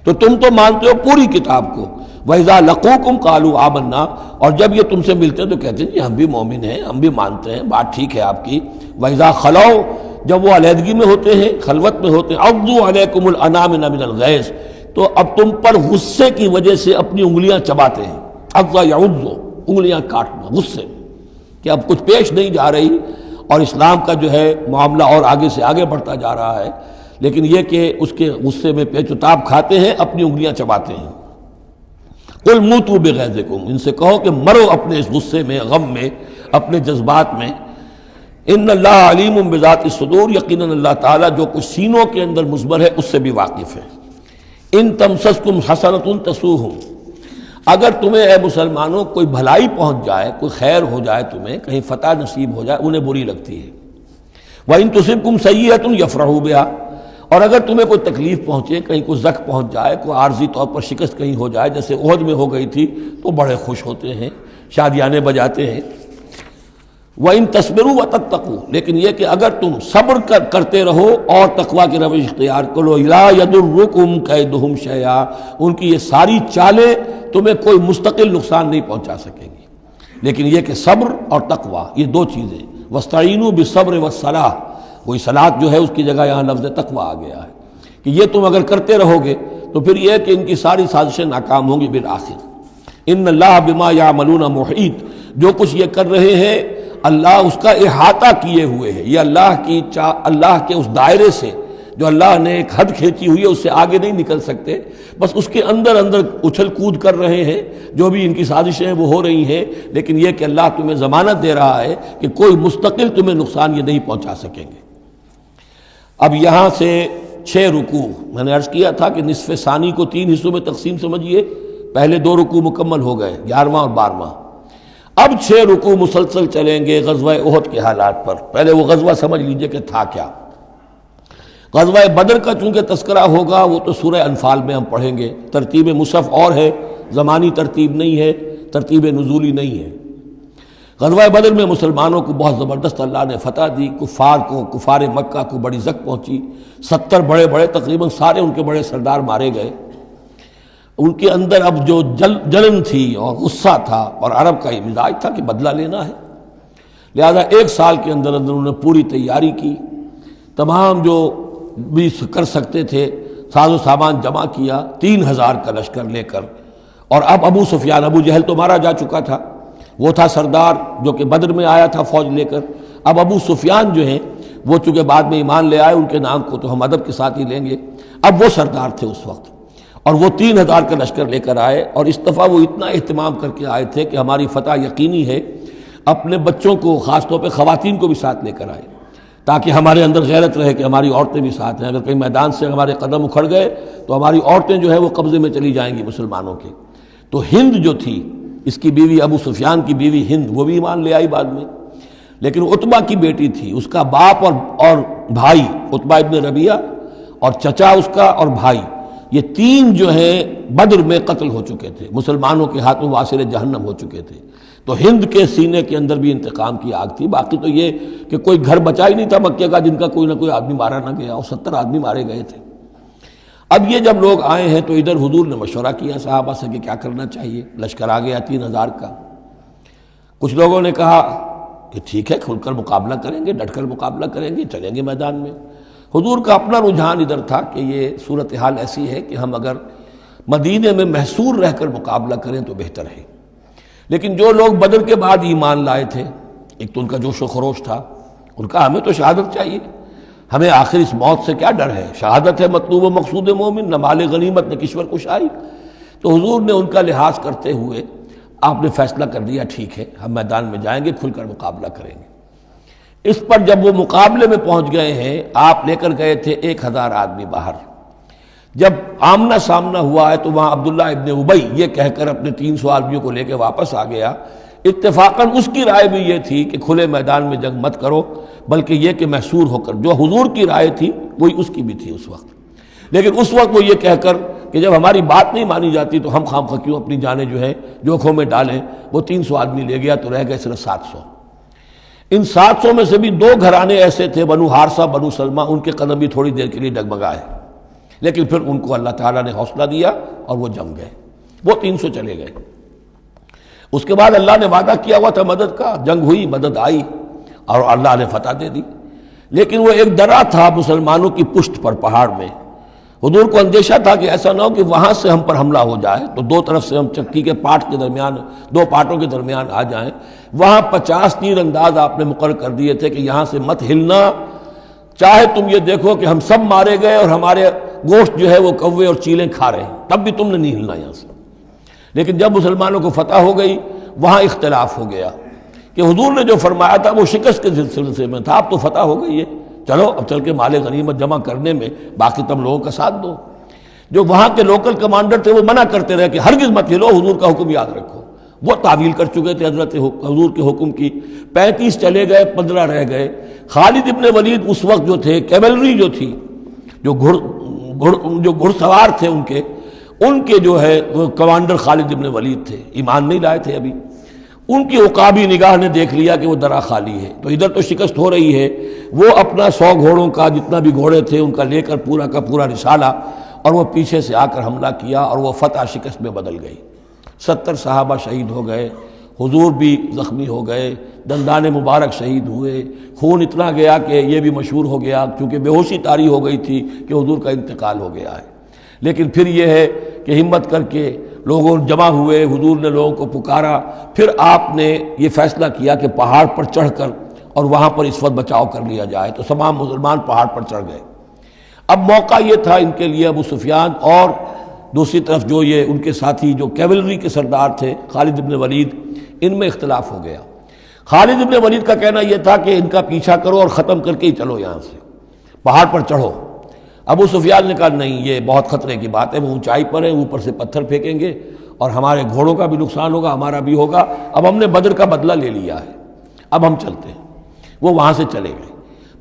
تو تم تو مانتے ہو پوری کتاب کو۔ وَإِذَا لَقُوكُمْ قَالُوا آمَنَّا، اور جب یہ تم سے ملتے ہیں تو کہتے ہیں جی ہم بھی مومن ہیں، ہم بھی مانتے ہیں، بات ٹھیک ہے آپ کی۔ وَإِذَا خَلَوْا، جب وہ علیحدگی میں ہوتے ہیں، خلوت میں ہوتے ہیں، عَضُّوا عَلَيْكُمُ الْأَنَامِلَ مِنَ الْغَيْظِ، تو اب تم پر غصے کی وجہ سے اپنی انگلیاں چباتے ہیں۔ عَضَّ يَعُضُّ، انگلیاں کاٹنا غصے کہ اب کچھ پیش نہیں جا رہی، اور اسلام کا جو ہے معاملہ اور آگے سے آگے بڑھتا جا رہا ہے، لیکن یہ کہ اس کے غصے میں پیچ و تاب کھاتے ہیں، اپنی انگلیاں چباتے ہیں۔ قل موتوا بغیظکم، ان سے کہو کہ مرو اپنے اس غصے میں، غم میں، اپنے جذبات میں۔ ان اللہ علیم بذات الصدور، یقیناً اللہ تعالیٰ جو کچھ سینوں کے اندر مضمر ہے اس سے بھی واقف ہے۔ ان تمسسکم حسنۃ تسؤہم، اگر تمہیں اے مسلمانوں کوئی بھلائی پہنچ جائے، کوئی خیر ہو جائے، تمہیں کہیں فتح نصیب ہو جائے، انہیں بری لگتی ہے۔ وَإِن تُصِبْكُمْ سَیِّئَةٌ یفرحوا بِہَا، اور اگر تمہیں کوئی تکلیف پہنچے، کہیں کوئی زخ پہنچ جائے، کوئی عارضی طور پر شکست کہیں ہو جائے، جیسے احد میں ہو گئی تھی، تو بڑے خوش ہوتے ہیں، شادیانے بجاتے ہیں۔ وَإِن تَصْبِرُوا وَتَتَّقُوا، لیکن یہ کہ اگر تم صبر کرتے رہو اور تقویٰ کی روش اختیار کرو، لَا يَضُرُّكُمْ كَيْدُهُمْ شَيْئًا، ان کی یہ ساری چالیں تمہیں کوئی مستقل نقصان نہیں پہنچا سکیں گی۔ لیکن یہ کہ صبر اور تقویٰ، یہ دو چیزیں، وَاسْتَعِینُوا بِالصَّبْرِ وَالصَّلَاةِ، وہی صلاۃ جو ہے اس کی جگہ یہاں لفظ تقویٰ آ گیا ہے کہ یہ تم اگر کرتے رہو گے تو پھر یہ کہ ان کی ساری سازشیں ناکام ہوں گی بالآخر۔ ان اللہ بما یعملون محیط، جو کچھ یہ کر رہے ہیں اللہ اس کا احاطہ کیے ہوئے ہے. یہ اللہ کے اس دائرے سے جو اللہ نے ایک حد کھینچی ہوئی ہے اس سے آگے نہیں نکل سکتے، بس اس کے اندر اچھل کود کر رہے ہیں. جو بھی ان کی سازشیں ہیں وہ ہو رہی ہیں، لیکن یہ کہ اللہ تمہیں ضمانت دے رہا ہے کہ کوئی مستقل تمہیں نقصان یہ نہیں پہنچا سکیں گے. اب یہاں سے 6 رکوع میں نے عرض کیا تھا کہ نصف ثانی کو 3 حصوں میں تقسیم سمجھیے. پہلے 2 رکوع مکمل ہو گئے، 11واں اور 12واں. اب 6 رکوع مسلسل چلیں گے غزوہ احد کے حالات پر. پہلے وہ غزوہ سمجھ لیجئے کہ تھا کیا. غزوہ بدر کا چونکہ تذکرہ ہوگا وہ تو سورہ انفال میں ہم پڑھیں گے. ترتیب مصحف اور ہے، زمانی ترتیب نہیں ہے، ترتیب نزولی نہیں ہے. غزوہ بدر میں مسلمانوں کو بہت زبردست اللہ نے فتح دی. کفار مکہ کو بڑی زک پہنچی. 70 بڑے تقریباً سارے ان کے بڑے سردار مارے گئے. ان کے اندر اب جو جلن تھی اور غصہ تھا، اور عرب کا یہ مزاج تھا کہ بدلہ لینا ہے، لہذا 1 سال کے اندر انہوں نے پوری تیاری کی. تمام جو بھی کر سکتے تھے ساز و سامان جمع کیا 3000 کا لشکر لے کر. اور اب ابو سفیان، ابو جہل تو مارا جا چکا تھا، وہ تھا سردار جو کہ بدر میں آیا تھا فوج لے کر. اب ابو سفیان جو ہیں وہ چونکہ بعد میں ایمان لے آئے، ان کے نام کو تو ہم ادب کے ساتھ ہی لیں گے. اب وہ سردار تھے اس وقت، اور وہ 3000 کا لشکر لے کر آئے. اور اس دفعہ وہ اتنا اہتمام کر کے آئے تھے کہ ہماری فتح یقینی ہے. اپنے بچوں کو، خاص طور پہ خواتین کو بھی ساتھ لے کر آئے تاکہ ہمارے اندر غیرت رہے کہ ہماری عورتیں بھی ساتھ ہیں. اگر کہیں میدان سے ہمارے قدم اکھڑ گئے تو ہماری عورتیں جو ہے وہ قبضے میں چلی جائیں گی مسلمانوں کے. تو ہند جو تھی، اس کی بیوی، ابو سفیان کی بیوی ہند، وہ بھی ایمان لے آئی بعد میں. لیکن عتبہ کی بیٹی تھی، اس کا باپ اور بھائی عتبہ ابن ربیعہ، اور چچا اس کا اور بھائی، یہ 3 جو ہیں بدر میں قتل ہو چکے تھے، مسلمانوں کے ہاتھوں واصل جہنم ہو چکے تھے. تو ہند کے سینے کے اندر بھی انتقام کی آگ تھی. باقی تو یہ کہ کوئی گھر بچا ہی نہیں تھا مکے کا جن کا کوئی نہ کوئی آدمی مارا نہ گیا، اور 70 آدمی مارے گئے تھے. اب یہ جب لوگ آئے ہیں تو ادھر حضور نے مشورہ کیا صحابہ سے کہ کیا کرنا چاہیے. لشکر آ گیا 3000 کا. کچھ لوگوں نے کہا کہ ٹھیک ہے، کھل کر مقابلہ کریں گے، ڈٹ کر مقابلہ کریں گے، چلیں گے میدان میں. حضور کا اپنا رجحان ادھر تھا کہ یہ صورتحال ایسی ہے کہ ہم اگر مدینے میں محصور رہ کر مقابلہ کریں تو بہتر ہے. لیکن جو لوگ بدر کے بعد ایمان لائے تھے، ایک تو ان کا جوش و خروش تھا، ان کا ہمیں تو شہادت چاہیے، ہمیں آخر اس موت سے کیا ڈر ہے، شہادت ہے مطلوب و مقصود مومن، نہ مال غنیمت نہ کشور کشائی. تو حضور نے ان کا لحاظ کرتے ہوئے آپ نے فیصلہ کر دیا ٹھیک ہے ہم میدان میں جائیں گے، کھل کر مقابلہ کریں گے. اس پر جب وہ مقابلے میں پہنچ گئے ہیں، آپ لے کر گئے تھے 1000 آدمی باہر. جب آمنا سامنا ہوا ہے تو وہاں عبداللہ ابن ابی یہ کہہ کر اپنے 300 آدمیوں کو لے کے واپس آ گیا. اتفاقاً اس کی رائے بھی یہ تھی کہ کھلے میدان میں جنگ مت کرو، بلکہ یہ کہ محصور ہو کر. جو حضور کی رائے تھی وہی اس کی بھی تھی اس وقت. لیکن اس وقت وہ یہ کہہ کر کہ جب ہماری بات نہیں مانی جاتی تو ہم خام خواہ کیوں اپنی جانیں جو ہے جوکھوں میں ڈالیں. وہ 300 آدمی لے گیا تو رہ گئے صرف 700. ان 700 میں سے بھی 2 گھرانے ایسے تھے، بنو حارثہ بنو سلمہ، ان کے قدم بھی تھوڑی دیر کے لیے ڈگمگائے. لیکن پھر ان کو اللہ تعالیٰ نے حوصلہ دیا اور وہ جم گئے. وہ 300 چلے گئے. اس کے بعد اللہ نے وعدہ کیا ہوا تھا مدد کا، جنگ ہوئی، مدد آئی اور اللہ نے فتح دے دی. لیکن وہ ایک درہ تھا مسلمانوں کی پشت پر پہاڑ میں. حضور کو اندیشہ تھا کہ ایسا نہ ہو کہ وہاں سے ہم پر حملہ ہو جائے تو 2 طرف سے ہم چکی کے پاٹ کے درمیان، 2 پاٹوں کے درمیان آ جائیں. وہاں 50 تیر انداز آپ نے مقرر کر دیے تھے کہ یہاں سے مت ہلنا، چاہے تم یہ دیکھو کہ ہم سب مارے گئے اور ہمارے گوشت جو ہے وہ کوے اور چیلیں کھا رہے ہیں، تب بھی تم نے نہیں ہلنا یہاں سے. لیکن جب مسلمانوں کو فتح ہو گئی وہاں اختلاف ہو گیا کہ حضور نے جو فرمایا تھا وہ شکست کے سلسلے میں تھا. اب تو فتح ہو گئی ہے، چلو اب چل کے مال غنیمت جمع کرنے میں باقی تم لوگوں کا ساتھ دو. جو وہاں کے لوکل کمانڈر تھے وہ منع کرتے رہے کہ ہرگز مت ہلو، حضور کا حکم یاد رکھو. وہ تعویل کر چکے تھے حضرت حضور کے حکم کی. 35 چلے گئے، 15 رہ گئے. خالد ابن ولید اس وقت جو تھے، کیولری جو تھی، جو گھڑ سوار تھے ان کے جو ہے وہ کمانڈر خالد ابن ولید تھے، ایمان نہیں لائے تھے ابھی. ان کی عقابی نگاہ نے دیکھ لیا کہ وہ درہ خالی ہے، تو ادھر تو شکست ہو رہی ہے. وہ اپنا 100 گھوڑوں کا جتنا بھی گھوڑے تھے ان کا لے کر پورا کا پورا رسالہ، اور وہ پیچھے سے آ کر حملہ کیا اور وہ فتح شکست میں بدل گئی. 70 صحابہ شہید ہو گئے، حضور بھی زخمی ہو گئے، دندان مبارک شہید ہوئے. خون اتنا گیا کہ یہ بھی مشہور ہو گیا کیونکہ بے ہوشی طاری ہو گئی تھی کہ حضور کا انتقال ہو گیا ہے. لیکن پھر یہ ہے کہ ہمت کر کے لوگوں جمع ہوئے، حضور نے لوگوں کو پکارا، پھر آپ نے یہ فیصلہ کیا کہ پہاڑ پر چڑھ کر اور وہاں پر اس وقت بچاؤ کر لیا جائے، تو تمام مسلمان پہاڑ پر چڑھ گئے۔ اب موقع یہ تھا ان کے لیے، ابو سفیان اور دوسری طرف جو یہ ان کے ساتھی جو کیولری کے سردار تھے خالد ابن ولید، ان میں اختلاف ہو گیا۔ خالد ابن ولید کا کہنا یہ تھا کہ ان کا پیچھا کرو اور ختم کر کے ہی چلو، یہاں سے پہاڑ پر چڑھو۔ ابو سفیان نے کہا نہیں، یہ بہت خطرے کی بات ہے، وہ اونچائی پر ہے، اوپر سے پتھر پھینکیں گے اور ہمارے گھوڑوں کا بھی نقصان ہوگا، ہمارا بھی ہوگا، اب ہم نے بدر کا بدلہ لے لیا ہے، اب ہم چلتے ہیں۔ وہ وہاں سے چلے گئے۔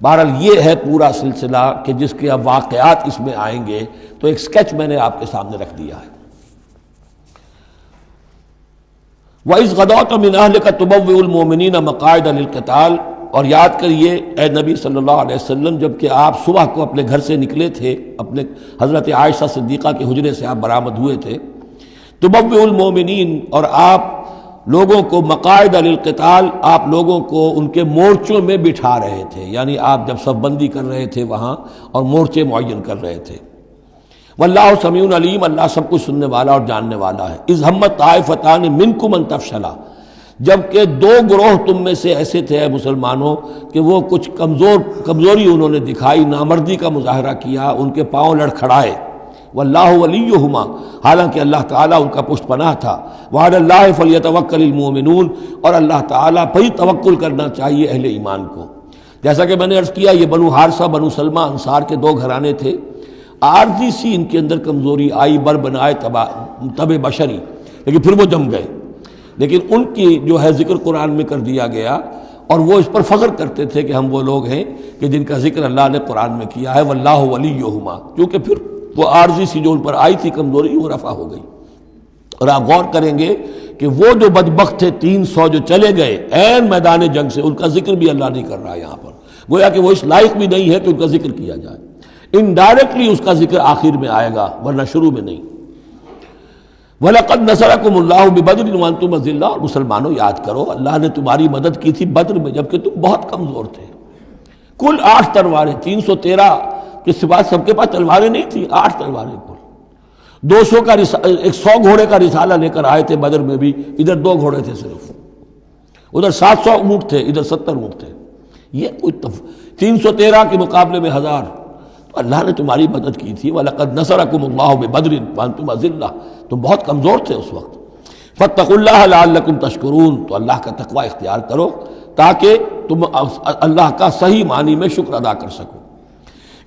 بہرحال یہ ہے پورا سلسلہ کہ جس کے اب واقعات اس میں آئیں گے، تو ایک سکیچ میں نے آپ کے سامنے رکھ دیا ہے۔ وَإِذْ غَدَوْتَ مِنْ أَهْلِكَ تُبَوِّئُ الْمُؤْمِنِينَ مَقَاعِدَ لِلْقِتَالِ، اور یاد کریے اے نبی صلی اللہ علیہ وسلم، جب کہ آپ صبح کو اپنے گھر سے نکلے تھے، اپنے حضرت عائشہ صدیقہ کے حجرے سے آپ برآمد ہوئے تھے، تُبَوِّئُ الْمُؤْمِنِينَ، اور آپ لوگوں کو مقاعد للقتال، آپ لوگوں کو ان کے مورچوں میں بٹھا رہے تھے، یعنی آپ جب صف بندی کر رہے تھے وہاں اور مورچے معین کر رہے تھے۔ واللہ سمیع علیم، اللہ سب کچھ سننے والا اور جاننے والا ہے۔ اذ ہمت طائفتان منکم ان تفشلا، جبکہ دو گروہ تم میں سے ایسے تھے اے مسلمانوں کہ وہ کچھ کمزوری انہوں نے دکھائی، نامردی کا مظاہرہ کیا، ان کے پاؤں لڑکھڑائے۔ واللہ ولیہما، حالانکہ اللہ تعالیٰ ان کا پشت پناہ تھا۔ وعلی اللہ فلیتوکل المؤمنون، اور اللہ تعالیٰ پر ہی توکل کرنا چاہیے اہل ایمان کو۔ جیسا کہ میں نے عرض کیا، یہ بنو حارثہ بنو سلمہ انصار کے دو گھرانے تھے، عارضی سی ان کے اندر کمزوری آئی، بر بنائے تب بشری، لیکن پھر وہ جم گئے۔ لیکن ان کی جو ہے ذکر قرآن میں کر دیا گیا، اور وہ اس پر فخر کرتے تھے کہ ہم وہ لوگ ہیں کہ جن کا ذکر اللہ نے قرآن میں کیا ہے، واللہ ولیہما، کیونکہ پھر وہ عارضی سی جو ان پر آئی تھی کمزوری، وہ رفع ہو گئی۔ اور آپ غور کریں گے کہ وہ جو بدبخت تھے 300 جو چلے گئے عین میدان جنگ سے، ان کا ذکر بھی اللہ نہیں کر رہا یہاں پر، گویا کہ وہ اس لائق بھی نہیں ہے کہ ان کا ذکر کیا جائے۔ انڈائریکٹلی اس کا ذکر آخر میں آئے گا، ورنہ شروع میں نہیں۔ وَلَقَدْ نَصَرَكُمُ اللَّهُ بِبَدْرٍ وَأَنْتُمْ أَذِلَّةٌ، اور مسلمانوں یاد کرو اللہ نے تمہاری مدد کی تھی بدر میں جبکہ تم بہت کمزور تھے۔ کل 8 تلواریں، 313 کے سوا سب کے پاس تلواریں نہیں تھیں، 8 تلواریں کل۔ 200 کا 100 گھوڑے کا رسالہ لے کر آئے تھے بدر میں بھی، ادھر 2 گھوڑے تھے صرف، ادھر 700 اونٹ تھے، ادھر 70 اونٹ تھے۔ یہ کوئی 313 کے مقابلے میں 1000، تو اللہ نے تمہاری مدد کی تھی۔ وَلَقَدْ نَصَرَكُمُ اللَّهُ بِبَدْرٍ وَأَنْتُمْ أَذِلَّةٌ، تم بہت کمزور تھے اس وقت۔ فَاتَّقُوا اللَّهَ لَعَلَّكُمْ تَشْكُرُونَ، تو اللہ کا تقوی اختیار کرو تاکہ تم اللہ کا صحیح معنی میں شکر ادا کر سکو۔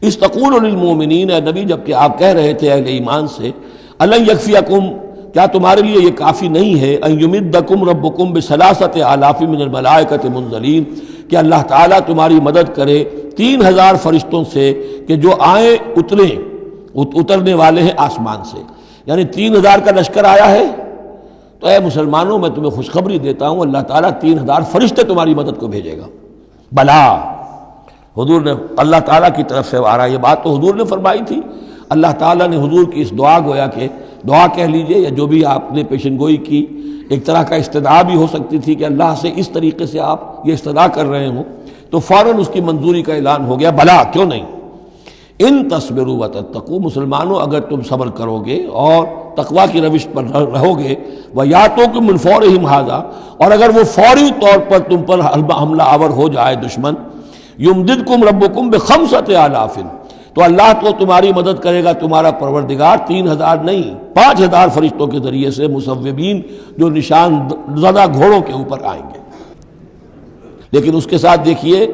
اس تقول للمؤمنین، اے نبی جب کہ آپ کہہ رہے تھے اہل ایمان سے، أَلَنْ يَكْفِيَكُمْ، کیا تمہارے لیے یہ کافی نہیں ہے، أَنْ يُمِدَّكُمْ رَبُّكُمْ بِثَلَاثَةِ آلَافٍ مِنَ الْمَلَائِكَةِ مُنزَلِينَ، کہ اللہ تعالیٰ تمہاری مدد کرے 3000 فرشتوں سے کہ جو آئیں اترنے والے ہیں آسمان سے، یعنی 3000 کا لشکر آیا ہے۔ تو اے مسلمانوں میں تمہیں خوشخبری دیتا ہوں، اللہ تعالیٰ 3000 فرشتے تمہاری مدد کو بھیجے گا۔ بلا، حضور نے اللہ تعالیٰ کی طرف سے آ رہا، یہ بات تو حضور نے فرمائی تھی، اللہ تعالیٰ نے حضور کی اس دعا، گویا کہ دعا کہہ لیجئے یا جو بھی آپ نے پیشن گوئی کی، ایک طرح کا استدعا بھی ہو سکتی تھی کہ اللہ سے اس طریقے سے آپ یہ استدعا کر رہے ہوں، تو فوراً اس کی منظوری کا اعلان ہو گیا، بلا کیوں نہیں۔ ان تصبروا وتتقوا، مسلمانوں اگر تم صبر کرو گے اور تقوی کی روش پر رہو گے، وَيَأْتُوكُم مِّن فَوْرِهِمْ هَٰذَا، اور اگر وہ فوری طور پر تم پر حملہ آور ہو جائے دشمن، يُمْدِدْكُمْ رَبُّكُمْ بِخَمْسَةِ آلَافٍ، تو اللہ تو تمہاری مدد کرے گا تمہارا پروردگار 3000 نہیں 5000 فرشتوں کے ذریعے سے، مصوبین جو نشان زدہ گھوڑوں کے اوپر آئیں گے۔ لیکن اس کے ساتھ دیکھیے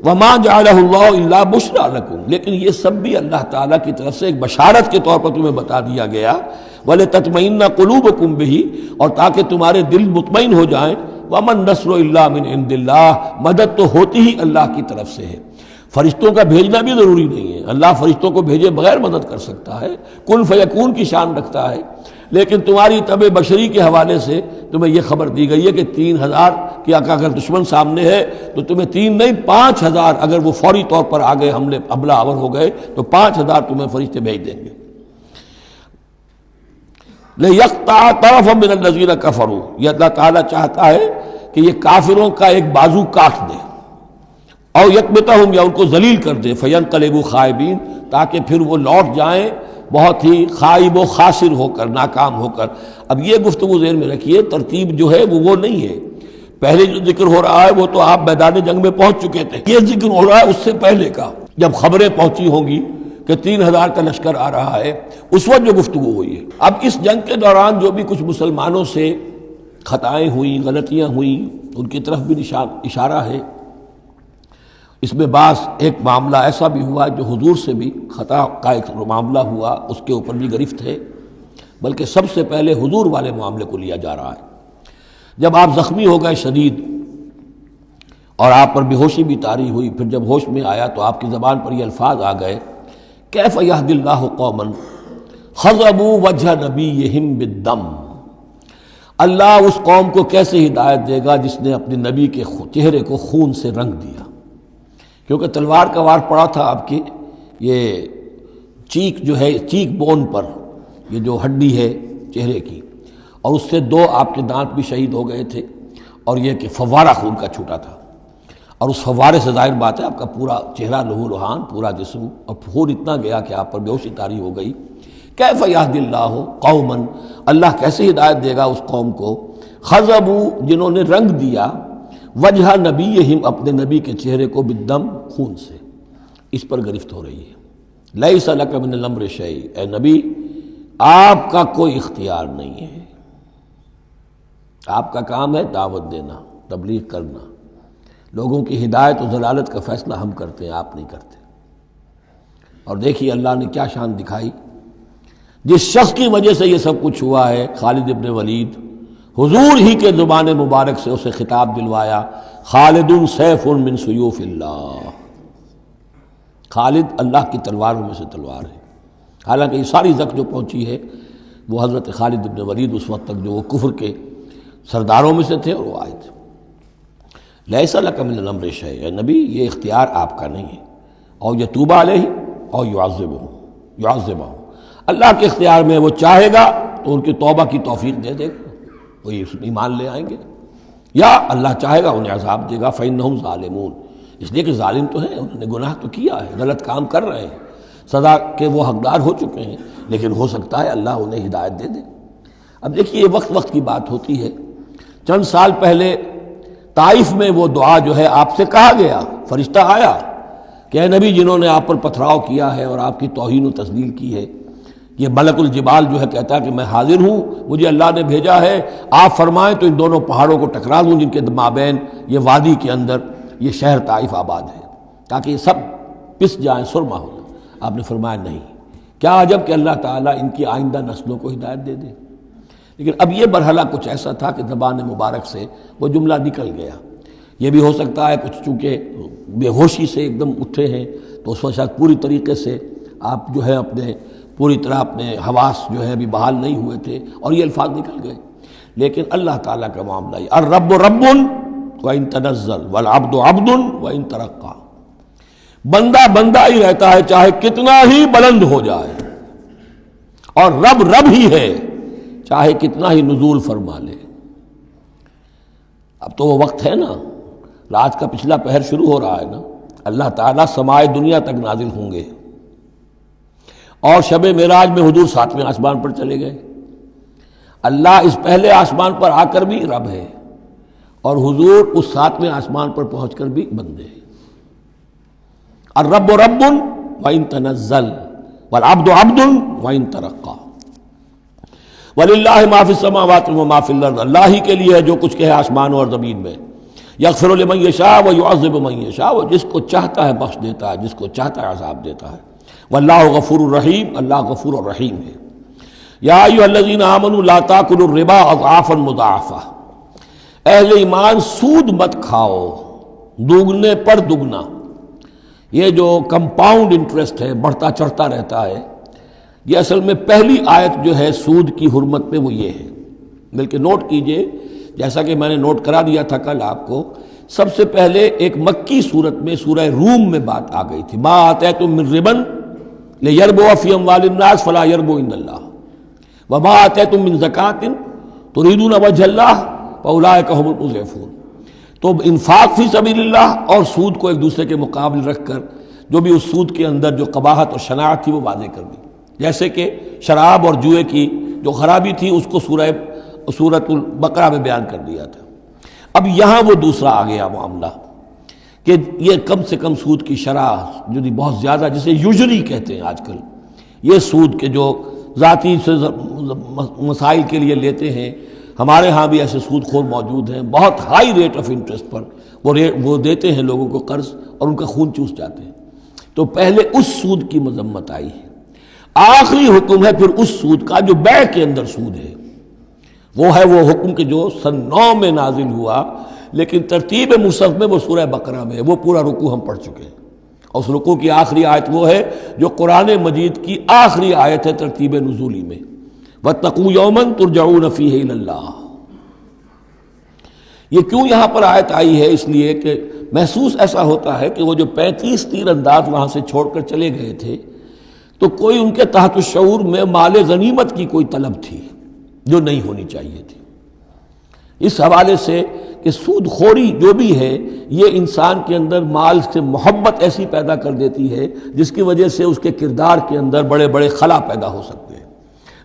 وَمَا جَعَلَهُ اللَّهُ إِلَّا بُشْرَىٰ لَكُمْ، لیکن یہ سب بھی اللہ تعالیٰ کی طرف سے ایک بشارت کے طور پر تمہیں بتا دیا گیا، وَلِتَطْمَئِنَّ قُلُوبُكُمْ بِهِ، اور تاکہ تمہارے دل مطمئن ہو جائیں۔ وَمَا النَّصْرُ إِلَّا مِنْ عِنْدِ اللَّهِ، مدد تو ہوتی ہی اللہ کی طرف سے ہے، فرشتوں کا بھیجنا بھی ضروری نہیں ہے، اللہ فرشتوں کو بھیجے بغیر مدد کر سکتا ہے، کن فیکون کی شان رکھتا ہے۔ لیکن تمہاری طبع بشری کے حوالے سے تمہیں یہ خبر دی گئی ہے کہ 3000 کی اگر دشمن سامنے ہے تو تمہیں 3 نہیں 5000، اگر وہ فوری طور پر آگے حملہ آور ہو گئے تو 5000 تمہیں فرشتے بھیج دیں گے۔ لِيَقْطَعَ طَرَفًا مِّنَ الَّذِينَ كَفَرُوا، یہ اللہ تعالیٰ چاہتا ہے کہ یہ کافروں کا ایک بازو کاٹ دے، اور یکبتہم، یا ان کو ذلیل کر دے، فینقلبوا خائبین، تاکہ پھر وہ لوٹ جائیں بہت ہی خائب و خاسر ہو کر، ناکام ہو کر۔ اب یہ گفتگو ذہن میں رکھیے، ترتیب جو ہے وہ نہیں ہے۔ پہلے جو ذکر ہو رہا ہے وہ تو آپ میدان جنگ میں پہنچ چکے تھے، یہ ذکر ہو رہا ہے اس سے پہلے کا، جب خبریں پہنچی ہوں گی کہ 3000 کا لشکر آ رہا ہے، اس وقت جو گفتگو ہوئی ہے۔ اب اس جنگ کے دوران جو بھی کچھ مسلمانوں سے خطائیں ہوئیں، غلطیاں ہوئیں، ان کی طرف بھی اشارہ ہے۔ اس میں بعض ایک معاملہ ایسا بھی ہوا جو حضور سے بھی خطا کا ایک معاملہ ہوا، اس کے اوپر بھی گرفت ہے، بلکہ سب سے پہلے حضور والے معاملے کو لیا جا رہا ہے۔ جب آپ زخمی ہو گئے شدید اور آپ پر بے ہوشی بھی طاری ہوئی، پھر جب ہوش میں آیا تو آپ کی زبان پر یہ الفاظ آ گئے، کیف یہدی اللہ قوما خضبوا وجہ نبیہم بالدم، اللہ اس قوم کو کیسے ہدایت دے گا جس نے اپنے نبی کے چہرے کو خون سے رنگ دیا، کیونکہ تلوار کا وار پڑا تھا آپ کی یہ چیک جو ہے، چیک بون پر، یہ جو ہڈی ہے چہرے کی، اور اس سے 2 آپ کے دانت بھی شہید ہو گئے تھے، اور یہ کہ فوارہ خون کا چھوٹا تھا، اور اس فوارے سے ظاہر بات ہے آپ کا پورا چہرہ لہو لہان، پورا جسم، اور خون اتنا گیا کہ آپ پر بے ہوشی طاری ہو گئی۔ کیف یہدی اللہ قوما، اللہ کیسے ہدایت دے گا اس قوم کو، خضبوا جنہوں نے رنگ دیا، وجہ نبیہم اپنے نبی کے چہرے کو، بالدم خون سے۔ اس پر گرفت ہو رہی ہے۔ لیس لک من الامر شیء، اے نبی آپ کا کوئی اختیار نہیں ہے، آپ کا کام ہے دعوت دینا، تبلیغ کرنا، لوگوں کی ہدایت و ضلالت کا فیصلہ ہم کرتے ہیں، آپ نہیں کرتے۔ اور دیکھیے اللہ نے کیا شان دکھائی، جس شخص کی وجہ سے یہ سب کچھ ہوا ہے، خالد ابن ولید، حضور ہی کے زبان مبارک سے اسے خطاب دلوایا، خالد سیف من سیوف اللہ، خالد اللہ کی تلواروں میں سے تلوار ہے۔ حالانکہ یہ ساری زخ جو پہنچی ہے وہ حضرت خالد ابن ولید اس وقت تک جو وہ کفر کے سرداروں میں سے تھے اور وہ آئے تھے۔ لیس لک من الامر شیء، اے نبی یہ اختیار آپ کا نہیں ہے، او یتوب علیہم او یعذبہم، اللہ کے اختیار میں، وہ چاہے گا تو ان کی توبہ کی توفیق دے دے گا، وہ ایمان لے آئیں گے، یا اللہ چاہے گا انہیں عذاب دے گا، فإنہم ظالمون، اس لیے کہ ظالم تو ہیں، انہوں نے گناہ تو کیا ہے، غلط کام کر رہے ہیں، سزا کے وہ حقدار ہو چکے ہیں، لیکن ہو سکتا ہے اللہ انہیں ہدایت دے دے۔ اب دیکھیے یہ وقت کی بات ہوتی ہے، چند سال پہلے طائف میں وہ دعا جو ہے آپ سے کہا گیا، فرشتہ آیا کہ اے نبی جنہوں نے آپ پر پتھراؤ کیا ہے اور آپ کی توہین و تذلیل کی ہے، یہ ملک الجبال جو ہے کہتا ہے کہ میں حاضر ہوں، مجھے اللہ نے بھیجا ہے، آپ فرمائیں تو ان دونوں پہاڑوں کو ٹکرا دوں جن کے مابین یہ وادی کے اندر یہ شہر طائف آباد ہے، تاکہ یہ سب پس جائیں، سرما ہو جائیں۔ آپ نے فرمایا نہیں، کیا عجب کہ اللہ تعالیٰ ان کی آئندہ نسلوں کو ہدایت دے دے۔ لیکن اب یہ مرحلہ کچھ ایسا تھا کہ زبان مبارک سے وہ جملہ نکل گیا۔ یہ بھی ہو سکتا ہے کچھ چونکہ بے ہوشی سے ایک دم اٹھے ہیں تو اس وقت شاید پوری طریقے سے آپ جو ہے اپنے پوری طرح اپنے حواس جو ہے ابھی بحال نہیں ہوئے تھے اور یہ الفاظ نکل گئے۔ لیکن اللہ تعالیٰ کا معاملہ یہ الرب رب وَإِن تنزل والعبد عبد وَإِن ترقى، بندہ بندہ ہی رہتا ہے چاہے کتنا ہی بلند ہو جائے، اور رب رب ہی ہے چاہے کتنا ہی نزول فرما لے۔ اب تو وہ وقت ہے نا، رات کا پچھلا پہر شروع ہو رہا ہے نا، اللہ تعالیٰ سمائے دنیا تک نازل ہوں گے، اور شب معراج میں حضور 7ویں آسمان پر چلے گئے۔ اللہ اس پہلے آسمان پر آ کر بھی رب ہے، اور حضور اس 7ویں آسمان پر پہنچ کر بھی بندے ہیں۔ الرب رب وَإِن تنزل والعبد عبد وَإِن ترقى وَلِلَّهِ مَا فِي السَّمَاوَاتِ وَمَا فِي الْأَرْضِ، اللہ ہی کے لیے ہے جو کچھ کہ ہے آسمانوں اور زمین میں۔ یغفر لمن یشاء ویعذب من یشاء، وہ جس کو چاہتا ہے بخش دیتا ہے، جس کو چاہتا ہے عذاب دیتا ہے۔ واللہ غفور الرحیم، اللہ غفور الرحیم ہے۔ یا ایھا الذین آمنوا لا تاکلوا الربا اضعافا مضاعفہ، اہل ایمان سود مت کھاؤ دوگنے پر دگنا۔ یہ جو کمپاؤنڈ انٹرسٹ ہے، بڑھتا چڑھتا رہتا ہے، یہ اصل میں پہلی آیت جو ہے سود کی حرمت میں وہ یہ ہے۔ بلکہ نوٹ کیجئے، جیسا کہ میں نے نوٹ کرا دیا تھا کل آپ کو، سب سے پہلے ایک مکی صورت میں سورہ روم میں بات آ گئی تھی، ما آتیتم من ربا لیربو فی اموال الناس فلا یربو عند اللہ وما آتیتم من زکاۃ تریدون وجہ اللہ فاولئک هم المضعفون۔ تو انفاق فی سبیل اللہ اور سود کو ایک دوسرے کے مقابل رکھ کر جو بھی اس سود کے اندر جو قباحت اور شناعت تھی وہ واضح کر دی۔ جیسے کہ شراب اور جوئے کی جو خرابی تھی اس کو سورۃ البقرہ میں بیان کر دیا تھا۔ اب یہاں وہ دوسرا آ گیا معاملہ کہ یہ کم سے کم سود کی شرح جو بہت زیادہ، جسے یوجری کہتے ہیں آج کل، یہ سود کے جو ذاتی مسائل کے لیے لیتے ہیں، ہمارے ہاں بھی ایسے سود خور موجود ہیں، بہت ہائی ریٹ آف انٹرسٹ پر وہ دیتے ہیں لوگوں کو قرض اور ان کا خون چوس جاتے ہیں۔ تو پہلے اس سود کی مذمت آئی ہے، آخری حکم ہے پھر اس سود کا جو بیع کے اندر سود ہے، وہ ہے وہ حکم کہ جو سن 9 میں نازل ہوا، لیکن ترتیب مصحف میں وہ سورہ بقرہ میں ہے، وہ پورا رکوع ہم پڑھ چکے ہیں، اور اس رکوع کی آخری آیت وہ ہے جو قرآن مجید کی آخری آیت ہے ترتیب نزولی میں، وَاتَّقُوا يَوْمًا تُرْجَعُونَ فِيهِ إِلَى اللَّهِ۔ یہ کیوں یہاں پر آیت آئی ہے؟ اس لیے کہ محسوس ایسا ہوتا ہے کہ وہ جو 35 تیر انداز وہاں سے چھوڑ کر چلے گئے تھے، تو کوئی ان کے تحت الشعور میں مال غنیمت کی کوئی طلب تھی جو نہیں ہونی چاہیے تھی۔ اس حوالے سے کہ سود خوری جو بھی ہے یہ انسان کے اندر مال سے محبت ایسی پیدا کر دیتی ہے جس کی وجہ سے اس کے کردار کے اندر بڑے بڑے خلا پیدا ہو سکتے ہیں۔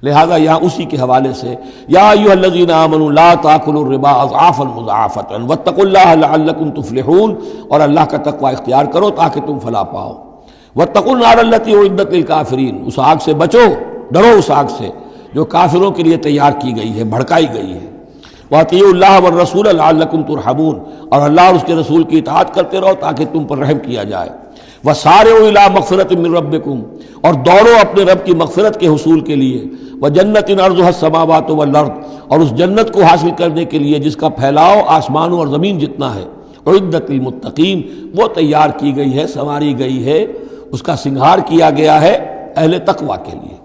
لہذا یہاں اسی کے حوالے سے یا ایھا الذین آمنوا لا تاکلوا الربا اضعافا مضاعفۃ واتقوا اللہ لعلکم تفلحون، اور اللہ کا تقوی اختیار کرو تاکہ تم فلاح پاؤ۔ واتقوا النار التی اعدت للکافرین، اس آگ سے بچو، ڈرو اس آگ سے جو کافروں کے لیے تیار کی گئی ہے، بھڑکائی گئی ہے۔ وَأَطِیعُوا اللَّهَ وَالرَّسُولَ لَعَلَّکُمْ تُرْحَمُونَ، اور اللہ اور اس کے رسول کی اطاعت کرتے رہو تاکہ تم پر رحم کیا جائے۔ وَسَارِعُوا إِلَىٰ مَغْفِرَةٍ مِّن رَّبِّکُمْ، اور دوڑو اپنے رب کی مغفرت کے حصول کے لیے۔ وَجَنَّةٍ عَرْضُهَا السَّمَاوَاتُ وَالْأَرْضُ، اور اس جنت کو حاصل کرنے کے لیے جس کا پھیلاؤ آسمانوں اور زمین جتنا ہے۔ اعدت للمتقین، وہ تیار کی گئی ہے، سنواری گئی ہے، اس کا سنگھار کیا گیا ہے اہل تقوی کے لیے۔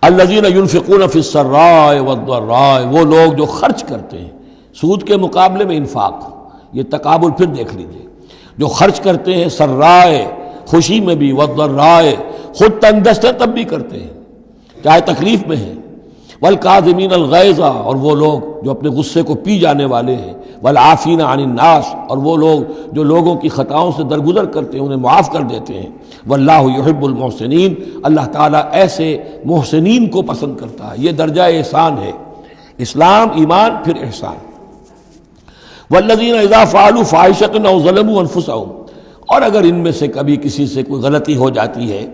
الذین ينفقون فی السراء والضراء، وہ لوگ جو خرچ کرتے ہیں، سود کے مقابلے میں انفاق، یہ تقابل پھر دیکھ لیجئے، جو خرچ کرتے ہیں سرائے خوشی میں بھی، والضراء خود تنگ دست ہیں تب بھی کرتے ہیں چاہے تکلیف میں ہیں، والکاظمین الغیظ، اور وہ لوگ جو اپنے غصے کو پی جانے والے ہیں، والعافین عن الناس، اور وہ لوگ جو لوگوں کی خطاؤں سے درگزر کرتے ہیں، انہیں معاف کر دیتے ہیں۔ واللہ یحب المحسنین، اللہ تعالیٰ ایسے محسنین کو پسند کرتا ہے، یہ درجہ احسان ہے، اسلام، ایمان، پھر احسان۔ والذین اذا فعلوا فاحشۃ او ظلموا انفسهم، اور اگر ان میں سے کبھی کسی سے کوئی غلطی ہو جاتی ہے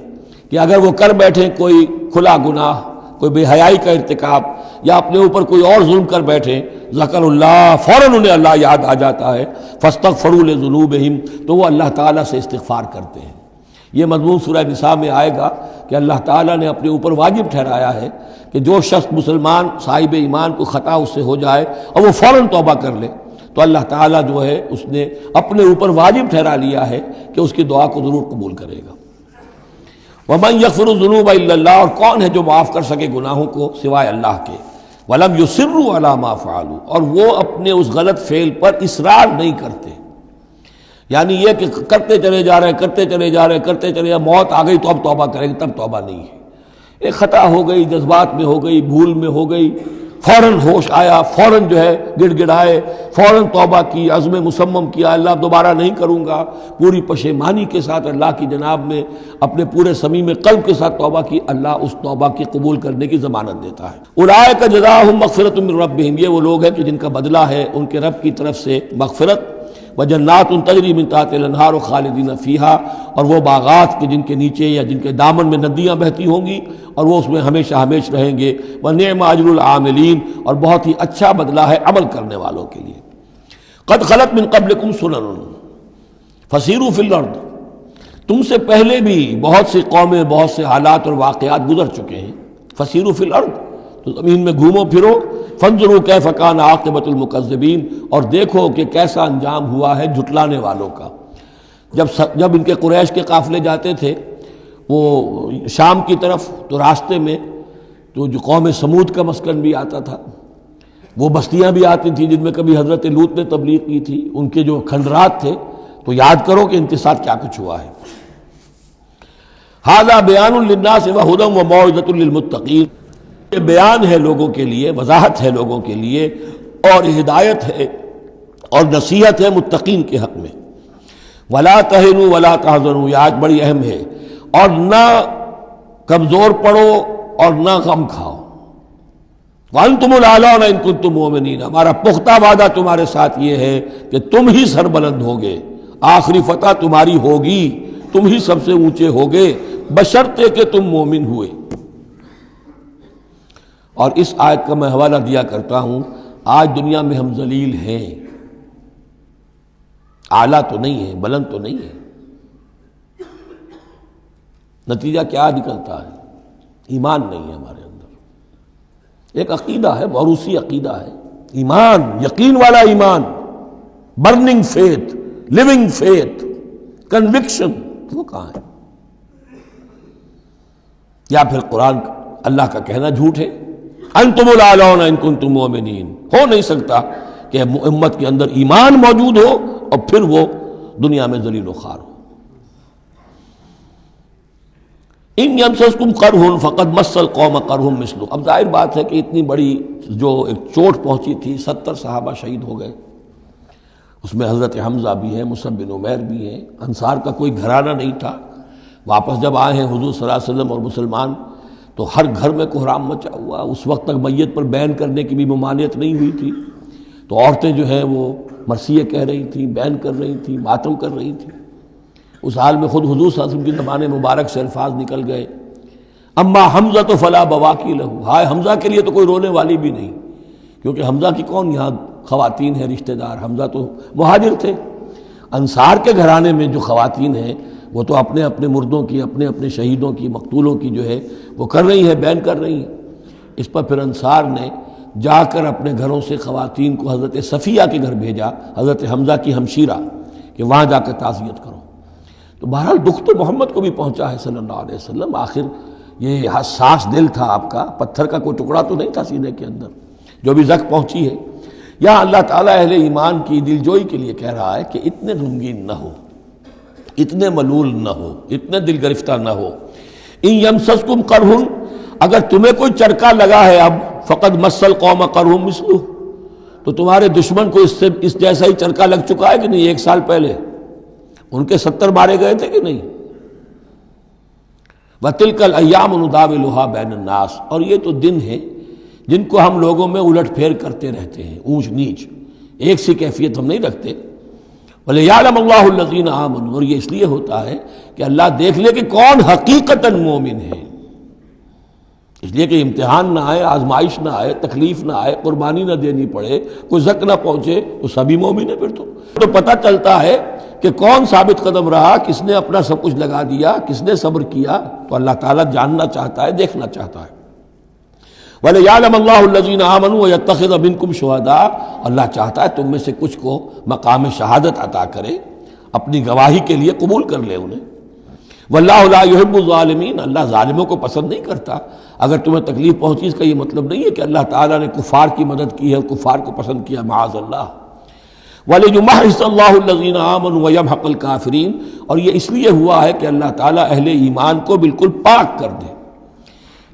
کہ اگر وہ کر بیٹھیں کوئی کھلا گناہ، کوئی بے حیائی کا ارتکاب، یا اپنے اوپر کوئی اور ظلم کر بیٹھیں، ذکر اللہ، فوراً انہیں اللہ یاد آ جاتا ہے، فاستغفروا لذنوبہم، تو وہ اللہ تعالیٰ سے استغفار کرتے ہیں۔ یہ مضمون سورہ نساء میں آئے گا کہ اللہ تعالیٰ نے اپنے اوپر واجب ٹھہرایا ہے کہ جو شخص مسلمان صاحب ایمان کو خطا اس سے ہو جائے اور وہ فوراً توبہ کر لے، تو اللہ تعالیٰ جو ہے اس نے اپنے اوپر واجب ٹھہرا لیا ہے کہ اس کی دعا کو ضرور قبول کرے گا۔ وَمَن يَغْفِرُ الذُّنُوبَ إِلَّا اللَّهُ، اور کون ہے جو معاف کر سکے گناہوں کو سوائے اللہ کے۔ وَلَمْ يُصِرُّوا عَلَىٰ مَا فَعَلُوا، اور وہ اپنے اس غلط فعل پر اصرار نہیں کرتے، یعنی یہ کہ کرتے چلے جا رہے کرتے چلے جا رہے کرتے چلے جا، موت آ گئی تو اب توبہ کریں گے، تب توبہ نہیں ہے۔ ایک خطا ہو گئی، جذبات میں ہو گئی، بھول میں ہو گئی، فوراً ہوش آیا، فوراً جو ہے گڑ گڑائے، فوراً توبہ کی، عزم مصمم کیا، اللہ دوبارہ نہیں کروں گا، پوری پشیمانی کے ساتھ اللہ کی جناب میں اپنے پورے صمیم قلب کے ساتھ توبہ کی، اللہ اس توبہ کی قبول کرنے کی ضمانت دیتا ہے۔ اولئک جزاؤہم مغفرۃ من ربہم، یہ وہ لوگ ہیں کہ جن کا بدلہ ہے ان کے رب کی طرف سے مغفرت، وجنات تجری من تحتہا الانہار خالدین فیہا، اور وہ باغات کہ جن کے نیچے یا جن کے دامن میں ندیاں بہتی ہوں گی اور وہ اس میں ہمیشہ ہمیش رہیں گے۔ ونعم اجر العاملین، اور بہت ہی اچھا بدلہ ہے عمل کرنے والوں کے لیے۔ قد خلت من قبلکم سنن فسیروا فی الارض، تم سے پہلے بھی بہت سی قومیں، بہت سے حالات اور واقعات گزر چکے ہیں۔ فسیروا فی الارض، تو زمین میں گھومو پھرو، فانظروا کیف کان عاقبۃ المکذبین، اور دیکھو کہ کیسا انجام ہوا ہے جھٹلانے والوں کا۔ جب ان کے قریش کے قافلے جاتے تھے وہ شام کی طرف، تو راستے میں تو جو قوم سمود کا مسکن بھی آتا تھا، وہ بستیاں بھی آتی تھیں جن میں کبھی حضرت لوط نے تبلیغ کی تھی، ان کے جو کھنڈرات تھے، تو یاد کرو کہ ان کے ساتھ کیا کچھ ہوا ہے۔ ھذا بیان للناس وھدی وموعظۃ للمتقین، یہ بیان ہے لوگوں کے لیے، وضاحت ہے لوگوں کے لیے، اور ہدایت ہے اور نصیحت ہے متقین کے حق میں۔ ولا تہنوا ولا تحزنوا، یہ آیت بڑی اہم ہے، اور نہ کمزور پڑو اور نہ غم کھاؤ. وَأَنْتُمُ الْأَعْلَوْنَ إِن كُنتُم مُؤْمِنِينَ، ہمارا پختہ وعدہ تمہارے ساتھ یہ ہے کہ تم ہی سربلند ہوگے، آخری فتح تمہاری ہوگی، تم ہی سب سے اونچے ہوگے بشرطے کہ تم مومن ہوئے. اور اس آیت کا میں حوالہ دیا کرتا ہوں. آج دنیا میں ہم ذلیل ہیں، اعلیٰ تو نہیں ہیں، بلند تو نہیں ہیں. نتیجہ کیا نکلتا ہے؟ ایمان نہیں ہے ہمارے اندر. ایک عقیدہ ہے، موروثی عقیدہ ہے، ایمان، یقین والا ایمان، burning faith, living faith, conviction, وہ کہاں ہے؟ یا پھر قرآن اللہ کا کہنا جھوٹ ہے. انتم الاعلون ان کنتم مؤمنین. ہو نہیں سکتا کہ امت کے اندر ایمان موجود ہو اور پھر وہ دنیا میں ذلیل و خوار ہو. ان یمسسکم قرح فقد مس القوم قرح مثلہ. اب ظاہر بات ہے کہ اتنی بڑی جو ایک چوٹ پہنچی تھی، 70 صحابہ شہید ہو گئے، اس میں حضرت حمزہ بھی ہیں، مصعب بن عمیر بھی ہیں. انصار کا کوئی گھرانہ نہیں تھا. واپس جب آئے ہیں حضور صلی اللہ علیہ وسلم اور مسلمان تو ہر گھر میں کوہرام مچا ہوا. اس وقت تک میت پر بیان کرنے کی بھی ممانعت نہیں ہوئی تھی، تو عورتیں جو ہیں وہ مرثیے کہہ رہی تھیں، بیان کر رہی تھیں، ماتم کر رہی تھیں. اس حال میں خود حضور صلی اللہ علیہ وسلم کی زبان مبارک سے الفاظ نکل گئے، اما حمزہ تو فلا بواکی لہو. ہائے حمزہ کے لیے تو کوئی رونے والی بھی نہیں، کیونکہ حمزہ کی کون یہاں خواتین ہیں رشتہ دار؟ حمزہ تو مہاجر تھے. انصار کے گھرانے میں جو خواتین ہیں وہ تو اپنے اپنے مردوں کی، اپنے اپنے شہیدوں کی، مقتولوں کی جو ہے وہ کر رہی ہیں، بیان کر رہی ہیں. اس پر پھر انصار نے جا کر اپنے گھروں سے خواتین کو حضرت صفیہ کے گھر بھیجا، حضرت حمزہ کی ہمشیرہ، کہ وہاں جا کر تعزیت کرو. تو بہرحال دکھ تو محمد کو بھی پہنچا ہے صلی اللہ علیہ وسلم. آخر یہ حساس دل تھا آپ کا، پتھر کا کوئی ٹکڑا تو نہیں تھا سینے کے اندر. جو بھی زخم پہنچی ہے، یہاں اللہ تعالیٰ اہل ایمان کی دلجوئی کے لیے کہہ رہا ہے کہ اتنے غمگین نہ ہو، اتنے ملول نہ ہو، اتنے دل گرفتہ نہ ہو. ان یمسسکم قرح، اگر تمہیں کوئی چرکا لگا ہے اب، فقد مس القوم قرح مثلہ، تو تمہارے دشمن کو اس جیسا ہی چرکا لگ چکا ہے کہ نہیں؟ 1 سال پہلے ان کے 70 مارے گئے تھے کہ نہیں؟ وَتِلْكَ الْأَيَّامُ نُدَاوِلُهَا بَيْنَ النَّاسِ. اور یہ تو دن ہیں جن کو ہم لوگوں میں الٹ پھیر کرتے رہتے ہیں، اونچ نیچ، ایک سی کیفیت ہم نہیں رکھتے. وَلِيَعْلَمَ اللَّهُ الَّذِينَ آمَنُوا. اور یہ اس لیے ہوتا ہے کہ اللہ دیکھ لے کہ کون حقیقتاً مومن ہے. اس لیے کہ امتحان نہ آئے، آزمائش نہ آئے، تکلیف نہ آئے، قربانی نہ دینی پڑے، کوئی زک نہ پہنچے تو سبھی مومن ہیں. پھر تو پتہ چلتا ہے کہ کون ثابت قدم رہا، کس نے اپنا سب کچھ لگا دیا، کس نے صبر کیا. تو اللہ تعالیٰ جاننا چاہتا ہے، دیکھنا چاہتا ہے. وَلِيَعْلَمَ اللَّهُ الَّذِينَ آمَنُوا وَيَتَّخِذَ مِنكُمْ شُهَدَاءَ. اللہ چاہتا ہے تم میں سے کچھ کو مقام شہادت عطا کرے، اپنی گواہی کے لیے قبول کر لے انہیں. وَاللَّهُ لَا يُحِبُّ الظَّالِمِينَ. اللہ ظالموں کو پسند نہیں کرتا. اگر تمہیں تکلیف پہنچی اس کا یہ مطلب نہیں ہے کہ اللہ تعالیٰ نے کفار کی مدد کی ہے اور کفار کو پسند کیا، معاذ اللہ. وَلِيُمَحِّصَ اللَّهُ الَّذِينَ آمَنُوا وَيَمْحَقَ الْكَافِرِينَ. اور یہ اس لیے ہوا ہے کہ اللہ تعالیٰ اہل ایمان کو بالکل پاک کر دے.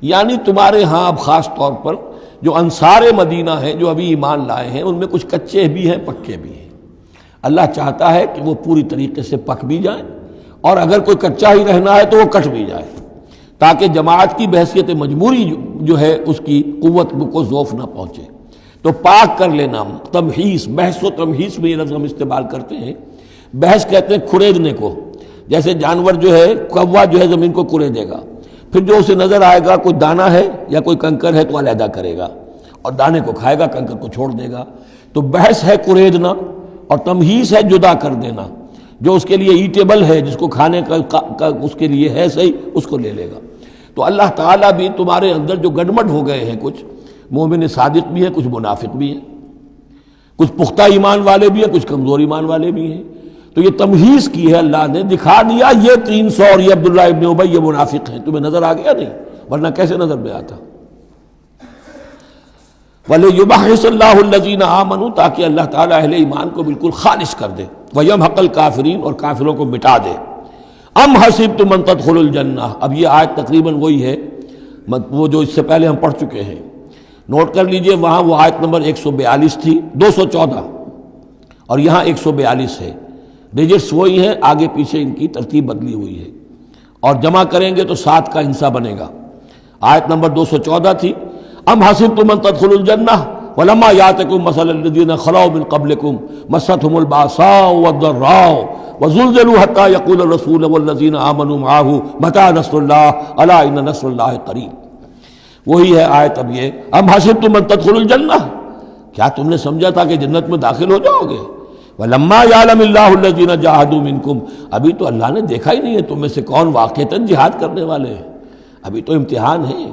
یعنی تمہارے ہاں اب خاص طور پر جو انصار مدینہ ہیں، جو ابھی ایمان لائے ہیں، ان میں کچھ کچے بھی ہیں، پکے بھی ہیں. اللہ چاہتا ہے کہ وہ پوری طریقے سے پک بھی جائیں، اور اگر کوئی کچا ہی رہنا ہے تو وہ کٹ بھی جائے، تاکہ جماعت کی بحثیت مجبوری جو ہے اس کی قوت کو ضعف نہ پہنچے. تو پاک کر لینا، تمحیص، بحث و تمحیص میں یہ لفظ ہم استعمال کرتے ہیں. بحث کہتے ہیں کھریدنے کو. جیسے جانور جو ہے، کوا جو ہے زمین کو کھرے گا، پھر جو اسے نظر آئے گا کوئی دانہ ہے یا کوئی کنکر ہے تو علیحدہ کرے گا، اور دانے کو کھائے گا، کنکر کو چھوڑ دے گا. تو بحث ہے کھریدنا، اور تمحیص ہے جدا کر دینا. جو اس کے لیے ایٹیبل ہے، جس کو کھانے کا اس کے لیے ہے صحیح، اس کو لے لے گا. تو اللہ تعالیٰ بھی تمہارے اندر جو گڑبڑ ہو گئے ہیں، کچھ مومن صادق بھی ہیں، کچھ منافق بھی ہیں، کچھ پختہ ایمان والے بھی ہیں، کچھ کمزور ایمان والے بھی ہیں. تو یہ تمحیص کی ہے اللہ نے، دکھا دیا یہ 300 اور یہ عبداللہ ابن ابی یہ منافق ہیں. تمہیں نظر آ گیا نہیں؟ ورنہ کیسے نظر میں آتا؟ وَلِيُمَحِّصَ اللَّهُ الَّذِينَ آمَنُوا. تاکہ اللہ تعالیٰ اہل ایمان کو بالکل خالص کر دے. وَيَمْحَقَ الْكَافِرِينَ. اور کافروں کو مٹا دے. ام حسبتم ان تدخلوا الجنہ. اب یہ آیت تقریباً وہی ہے وہ جو اس سے پہلے ہم پڑھ چکے ہیں. نوٹ کر لیجئے، وہاں وہ آیت نمبر 142 تھی، 214، اور یہاں 142 ہے. ڈیجٹس وہی ہیں، آگے پیچھے ان کی ترتیب بدلی ہوئی ہے. اور جمع کریں گے تو 7 کا حصہ بنے گا۔ آیت نمبر 214 تھی، ام حسبتم ان تدخلوا الجنہ ولما یاتکم مثل الذین خلوا من قبلکم مستهم الباساء والضراء وزلزلوا حتى يقول الرسول والذین آمنوا معه متى نصر اللہ الا ان نصر اللہ قریب۔ وہی ہے آیت اب یہ، ام حسبتم ان تدخلوا الجنہ، کیا تم نے سمجھا تھا کہ جنت میں داخل ہو جاؤ گے؟ وَلَمَّا يَعْلَمِ اللَّهُ الَّذِينَ جَاهَدُوا مِنْكُمْ، ابھی تو اللہ نے دیکھا ہی نہیں ہے تم میں سے کون واقعتاً جہاد کرنے والے ہیں، ابھی تو امتحان ہے،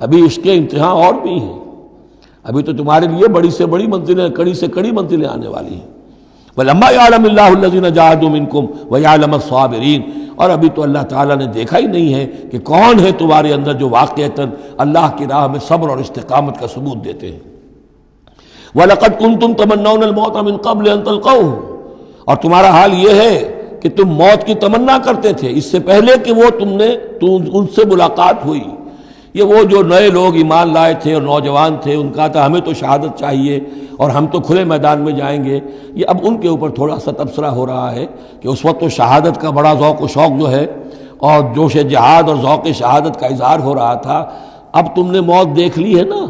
ابھی اس کے امتحان اور بھی ہیں، ابھی تو تمہارے لیے بڑی سے بڑی منزلیں، کڑی سے کڑی منزلیں آنے والی ہیں۔ وَلَمَّا يَعْلَمِ اللَّهُ الَّذِينَ جَاهَدُوا مِنْكُمْ وَيَعْلَمَ الصَّابِرِينَ، اور ابھی تو اللہ تعالیٰ نے دیکھا ہی نہیں ہے کہ کون ہے تمہارے اندر جو واقعتاً اللہ کی راہ میں صبر اور استقامت کا ثبوت دیتے ہیں۔ وَلَقَدْ كُنْتُمْ تَمَنَّوْنَ الْمَوْتَ مِنْ قَبْلِ أَنْ تَلْقَوْهُ، اور تمہارا حال یہ ہے کہ تم موت کی تمنا کرتے تھے اس سے پہلے کہ وہ ان سے ملاقات ہوئی۔ یہ وہ جو نئے لوگ ایمان لائے تھے اور نوجوان تھے، ان کا تھا ہمیں تو شہادت چاہیے اور ہم تو کھلے میدان میں جائیں گے، یہ اب ان کے اوپر تھوڑا سا تبصرہ ہو رہا ہے کہ اس وقت تو شہادت کا بڑا ذوق و شوق جو ہے اور جوش جہاد اور ذوق شہادت کا اظہار ہو رہا تھا، اب تم نے موت دیکھ لی ہے نا،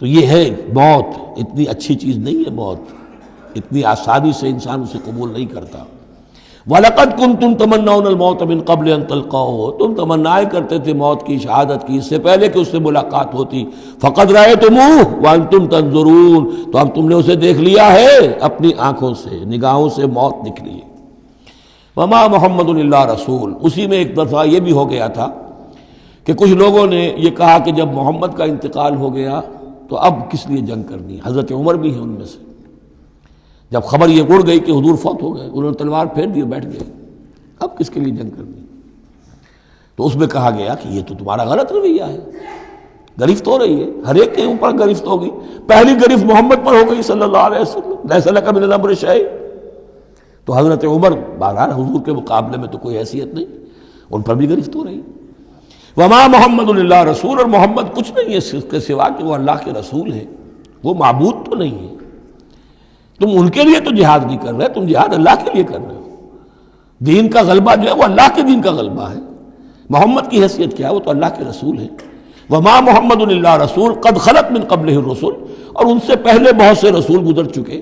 تو یہ ہے موت، اتنی اچھی چیز نہیں ہے موت، اتنی آسانی سے انسان اسے قبول نہیں کرتا۔ وَلَقَدْ كُنْتُمْ تَمَنَّوْنَ الْمَوْتَ مِنْ قَبْلِ أَنْ تَلْقَوْهُ، تم تمنائیں کرتے تھے موت کی، شہادت کی، اس سے پہلے کہ اس سے ملاقات ہوتی۔ فَقَدْ رَأَيْتُمُوهُ وَأَنْتُمْ تَنْظُرُونَ، تو اب تم نے اسے دیکھ لیا ہے اپنی آنکھوں سے، نگاہوں سے موت نکلی۔ وَمَا مُحَمَّدٌ إِلَّا رَسُولٌ، اسی میں ایک دفعہ یہ بھی ہو گیا تھا کہ کچھ لوگوں نے یہ کہا کہ جب محمد کا انتقال ہو گیا تو اب کس لیے جنگ کرنی؟ حضرت عمر بھی ہیں ان میں سے، جب خبر یہ اڑ گئی کہ حضور فوت ہو گئے، انہوں نے تلوار پھیر دی، بیٹھ گئے، اب کس کے لیے جنگ کرنی؟ تو اس میں کہا گیا کہ یہ تو تمہارا غلط رویہ ہے، گرفت ہو رہی ہے، ہر ایک کے اوپر گرفت ہوگی، پہلی گرفت محمد پر ہو گئی صلی اللہ علیہ وسلم، لیس لک من الامر شیء، تو حضرت عمر بہرحال حضور کے مقابلے میں تو کوئی حیثیت نہیں، ان پر بھی گرفت ہو رہی۔ وما محمد الا رسول، اور محمد کچھ نہیں ہے اس کے سوا کہ وہ اللہ کے رسول ہیں، وہ معبود تو نہیں ہے، تم ان کے لیے تو جہاد نہیں کر رہے، تم جہاد اللہ کے لیے کر رہے ہو، دین کا غلبہ جو ہے وہ اللہ کے دین کا غلبہ ہے، محمد کی حیثیت کیا ہے؟ وہ تو اللہ کے رسول ہے۔ وما محمد الا رسول قد خلت من قبلہ الرسل، اور ان سے پہلے بہت سے رسول گزر چکے،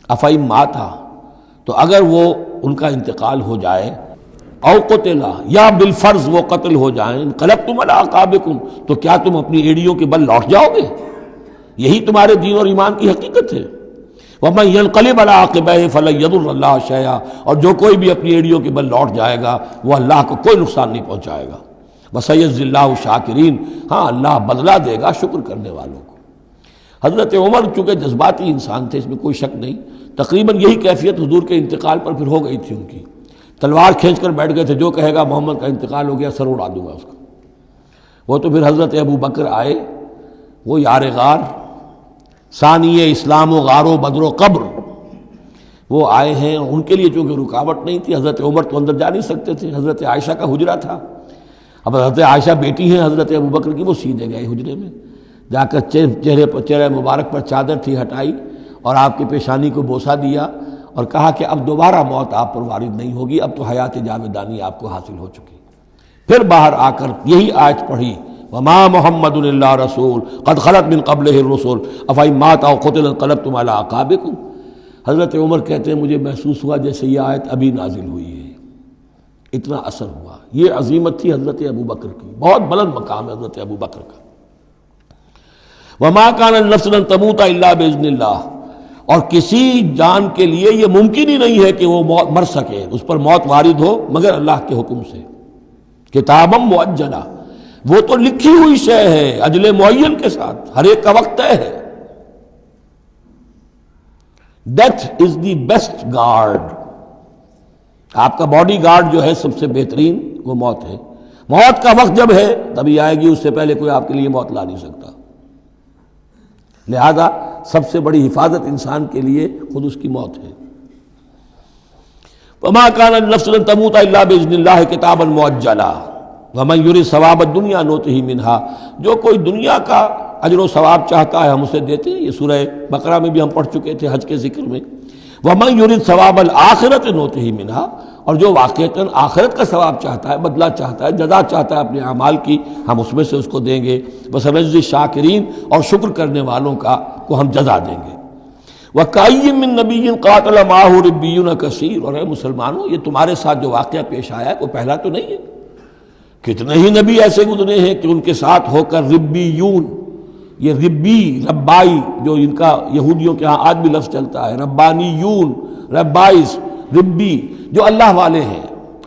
افئن مات، تو اگر وہ ان کا انتقال ہو جائے، او قتلا، یا بالفرض وہ قتل ہو جائیں، انقلبتم علی اعقابکم، تو کیا تم اپنی ایڑیوں کے بل لوٹ جاؤ گے؟ یہی تمہارے دین اور ایمان کی حقیقت ہے۔ وَمَن يَنْقَلِبْ عَلَىٰ عَقِبَيْهِ فَلَن يَضُرَّ اللَّهَ شَيْئًا، اور جو کوئی بھی اپنی ایڑیوں کے بل لوٹ جائے گا وہ اللہ کو کوئی نقصان نہیں پہنچائے گا۔ وَسَيَجْزِي اللَّهُ الشَّاكِرِينَ، ہاں اللہ بدلہ دے گا شکر کرنے والوں کو۔ حضرت عمر چونکہ جذباتی انسان تھے، اس میں کوئی شک نہیں، تقریباً یہی کیفیت حضور کے انتقال پر پھر ہو گئی تھی ان کی، تلوار کھینچ کر بیٹھ گئے تھے، جو کہے گا محمد کا انتقال ہو گیا سر اڑا دوں گا اس کا۔ وہ تو پھر حضرت ابو بکر آئے، وہ یار غار، ثانی اسلام و غار و بدر و قبر، وہ آئے ہیں، ان کے لیے چونکہ رکاوٹ نہیں تھی، حضرت عمر تو اندر جا نہیں سکتے تھے، حضرت عائشہ کا حجرہ تھا، اب حضرت عائشہ بیٹی ہیں حضرت ابو بکر کی، وہ سیدھے گئے حجرے میں، جا کر چہرے مبارک پر چادر تھی ہٹائی اور آپ کی پیشانی کو بوسہ دیا اور کہا کہ اب دوبارہ موت آپ پر وارد نہیں ہوگی، اب تو حیات جاویدانی آپ کو حاصل ہو چکی۔ پھر باہر آ کر یہی آیت پڑھی، وما محمد الا رسول قد خلت من قبلہ الرسل افئن مات او قتل انقلبتم علی اعقابکم۔ حضرت عمر کہتے ہیں مجھے محسوس ہوا جیسے یہ آیت ابھی نازل ہوئی ہے، اتنا اثر ہوا۔ یہ عظیمت تھی حضرت ابو بکر کی، بہت بلند مقام ہے حضرت ابو بکر کا۔ وما کان لنفس ان تموت الا باذن اللہ، اور کسی جان کے لیے یہ ممکن ہی نہیں ہے کہ وہ مر سکے، اس پر موت وارد ہو مگر اللہ کے حکم سے۔ کتابا مؤجلہ، وہ تو لکھی ہوئی شے ہے اجل معین کے ساتھ، ہر ایک کا وقت طے ہے۔ Death is the best guard, آپ کا باڈی گارڈ جو ہے سب سے بہترین وہ موت ہے، موت کا وقت جب ہے تبھی آئے گی، اس سے پہلے کوئی آپ کے لیے موت لا نہیں سکتا۔ لہذا سب سے بڑی حفاظت انسان کے لیے خود اس کی موت ہے۔ وما كان النفس ان تموت الا باذن الله كتابا مؤجلا ومن يريد ثواب الدنيا نؤته منها، جو کوئی دنیا کا اجر و ثواب چاہتا ہے ہم اسے دیتے ہیں، یہ سورہ بقرہ میں بھی ہم پڑھ چکے تھے حج کے ذکر میں۔ وَمَن يُرِدْ ثَوَابَ الْآخِرَةِ نُؤْتِهِ مِنْهَا، اور جو واقعتاً آخرت کا ثواب چاہتا ہے، بدلہ چاہتا ہے، جزا چاہتا ہے اپنے اعمال کی، ہم اس میں سے اس کو دیں گے۔ وَسَنَجْزِي الشَّاكِرِينَ، اور شکر کرنے والوں کو ہم جزا دیں گے۔ وَكَأَيٍّ مِّن نَّبِيٍّ قَاتَلَ مَعَهُ رِبِّيُّونَ كَثِيرٌ، اور اے مسلمانوں یہ تمہارے ساتھ جو واقعہ پیش آیا ہے کوئی پہلا تو نہیں ہے، کتنے ہی نبی ایسے گزرے ہیں کہ ان کے ساتھ ہو کر ربیون، یہ ربی ربائی جو ان کا یہودیوں کے ہاں آج بھی لفظ چلتا ہے، ربانیون، ربائز، ربی، جو اللہ والے ہیں،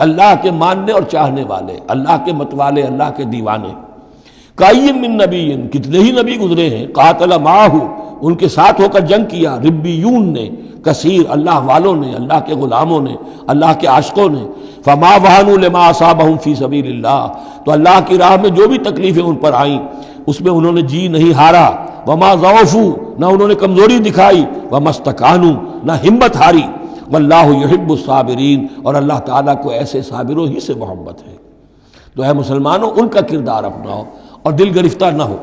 اللہ کے ماننے اور چاہنے والے، اللہ کے متوالے، اللہ کے دیوانے۔ کائیم من نبی، کتنے ہی نبی گزرے ہیں، قاتل معاہو، ان کے ساتھ ہو کر جنگ کیا، ربیون نے، کثیر، اللہ والوں نے، اللہ کے غلاموں نے، اللہ کے عاشقوں نے۔ فما وہنوا لما اصابہم فی سبیل اللہ، تو اللہ کی راہ میں جو بھی تکلیفیں ان پر آئیں اس میں انہوں نے جی نہیں ہارا۔ وما ضعفوا، نہ انہوں نے کمزوری دکھائی۔ وما استکانوا، نہ ہمت ہاری۔ واللہ یحب الصابرین، اور اللہ تعالیٰ کو ایسے صابروں ہی سے محبت ہے۔ تو اے مسلمانوں ان کا کردار اپناؤ اور دل گرفتہ نہ ہو۔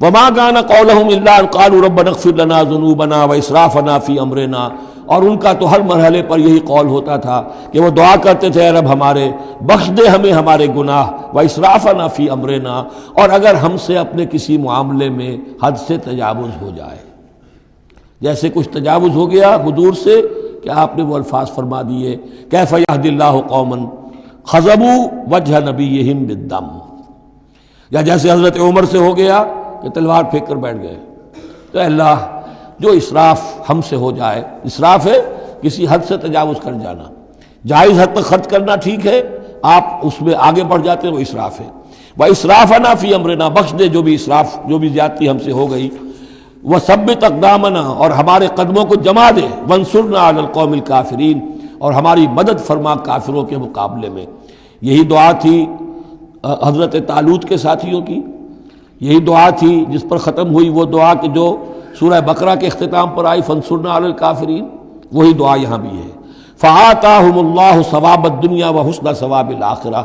وما كان قولهم الا ان قالوا ربنا اغفر لنا ذنوبنا واسرافنا في امرنا، اور ان کا تو ہر مرحلے پر یہی قول ہوتا تھا کہ وہ دعا کرتے تھے، اے رب ہمارے بخش دے ہمیں ہمارے گناہ، واسرافنا في امرنا، اور اگر ہم سے اپنے کسی معاملے میں حد سے تجاوز ہو جائے، جیسے کچھ تجاوز ہو گیا حضور سے کہ آپ نے وہ الفاظ فرما دیے، کیف یہدی اللہ قوما خضبوا وجہ نبیہم بالدم، یا جیسے حضرت عمر سے ہو گیا کہ تلوار پھینک کر بیٹھ گئے۔ تو اللہ جو اسراف ہم سے ہو جائے، اسراف ہے کسی حد سے تجاوز کر جانا، جائز حد تک خرچ کرنا ٹھیک ہے، آپ اس میں آگے بڑھ جاتے ہیں، وہ اسراف ہے۔ وَإِسْرَافَنَا فِي أَمْرِنَا، بخش دے جو بھی اسراف، جو بھی زیادتی ہم سے ہو گئی۔ وَثَبِّتْ أَقْدَامَنَا، اور ہمارے قدموں کو جما دے۔ وَانصُرْنَا عَلَى الْقَوْمِ الْكَافِرِينَ، اور ہماری مدد فرما کافروں کے مقابلے میں۔ یہی دعا تھی حضرت طالوت کے ساتھیوں کی، یہی دعا تھی جس پر ختم ہوئی وہ دعا کہ جو سورہ بقرہ کے اختتام پر آئی، فانصرنا علی الکافرین، وہی دعا یہاں بھی ہے۔ فآتاہم اللہ ثواب الدنیا وحسن ثواب الآخرہ،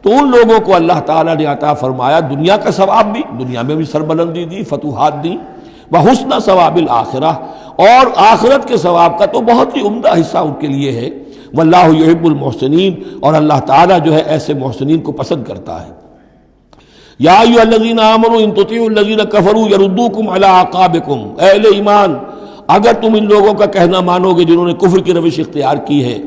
تو ان لوگوں کو اللہ تعالیٰ نے عطا فرمایا دنیا کا ثواب بھی، دنیا میں بھی سربلندی دی، فتوحات دی، وحسن ثواب الآخرہ، اور آخرت کے ثواب کا تو بہت ہی عمدہ حصہ ان کے لیے ہے۔ واللہ یحب المحسنین، اور اللہ تعالیٰ جو ہے ایسے محسنین کو پسند کرتا ہے۔ یا ایھا الذین آمنوا ان تطیعوا الذین کفروا یردوکم علی اعقابکم، اے اہل ایمان اگر تم ان لوگوں کا کہنا مانو گے جنہوں نے کفر کی روش اختیار کی ہے،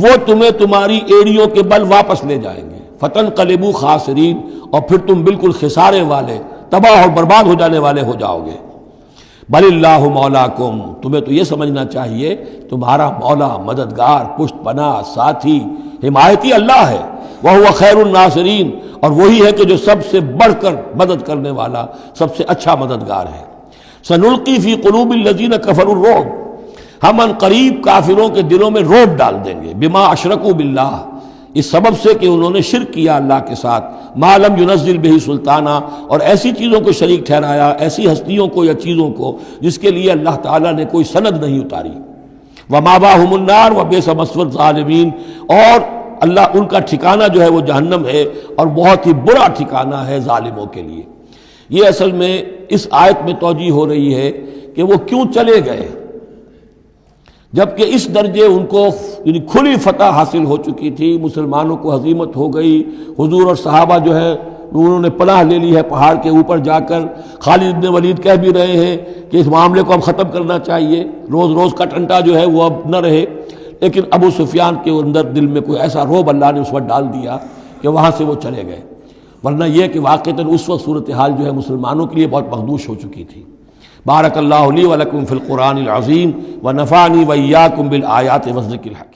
وہ تمہیں تمہاری ایڑیوں کے بل واپس لے جائیں گے، فتنقلبوا خاسرین، اور پھر تم بالکل خسارے والے، تباہ اور برباد ہو جانے والے ہو جاؤ گے۔ بل اللہ مولاکم، تمہیں تو یہ سمجھنا چاہیے تمہارا مولا، مددگار، پشت پناہ، ساتھی، حمایتی اللہ ہے۔ وَهُوَ خَيْرُ النَّاصِرِينَ، اور وہی ہے کہ جو سب سے بڑھ کر مدد کرنے والا، سب سے اچھا مددگار ہے۔ سَنُلْقِي فِي قُلُوبِ الَّذِينَ كَفَرُوا الرُّعْبَ، ہم ان قریب کافروں کے دلوں میں رعب ڈال دیں گے، بِمَا أَشْرَكُوا بِاللَّهِ، اس سبب سے کہ انہوں نے شرک کیا اللہ کے ساتھ، مَا لَمْ يُنَزِّلْ بِهِ سُلْطَانًا، اور ایسی چیزوں کو شریک ٹھہرایا، ایسی ہستیوں کو یا چیزوں کو جس کے لیے اللہ تعالیٰ نے کوئی سند نہیں اتاری۔ وَمَأْوَاهُمُ النَّارُ وَبِئْسَ مَثْوَى الظَّالِمِينَ، اور اللہ ان کا ٹھکانہ جو ہے وہ جہنم ہے، اور بہت ہی برا ٹھکانہ ہے ظالموں کے لیے۔ یہ اصل میں اس آیت میں توجیہ ہو رہی ہے کہ وہ کیوں چلے گئے، جبکہ اس درجے ان کو یعنی کھلی فتح حاصل ہو چکی تھی، مسلمانوں کو ہزیمت ہو گئی، حضور اور صحابہ جو ہے انہوں نے پناہ لے لی ہے پہاڑ کے اوپر جا کر۔ خالد بن ولید کہہ بھی رہے ہیں کہ اس معاملے کو اب ختم کرنا چاہیے، روز روز کا ٹنٹا جو ہے وہ اب نہ رہے، لیکن ابو سفیان کے اندر دل میں کوئی ایسا رعب اللہ نے اس وقت ڈال دیا کہ وہاں سے وہ چلے گئے، ورنہ یہ کہ واقعتاً اس وقت صورتحال جو ہے مسلمانوں کے لیے بہت مخدوش ہو چکی تھی۔ بارک اللہ لی ولکم فی القرآن العظیم ونفعنی وإیاکم بالآیات والذکر الحکیم۔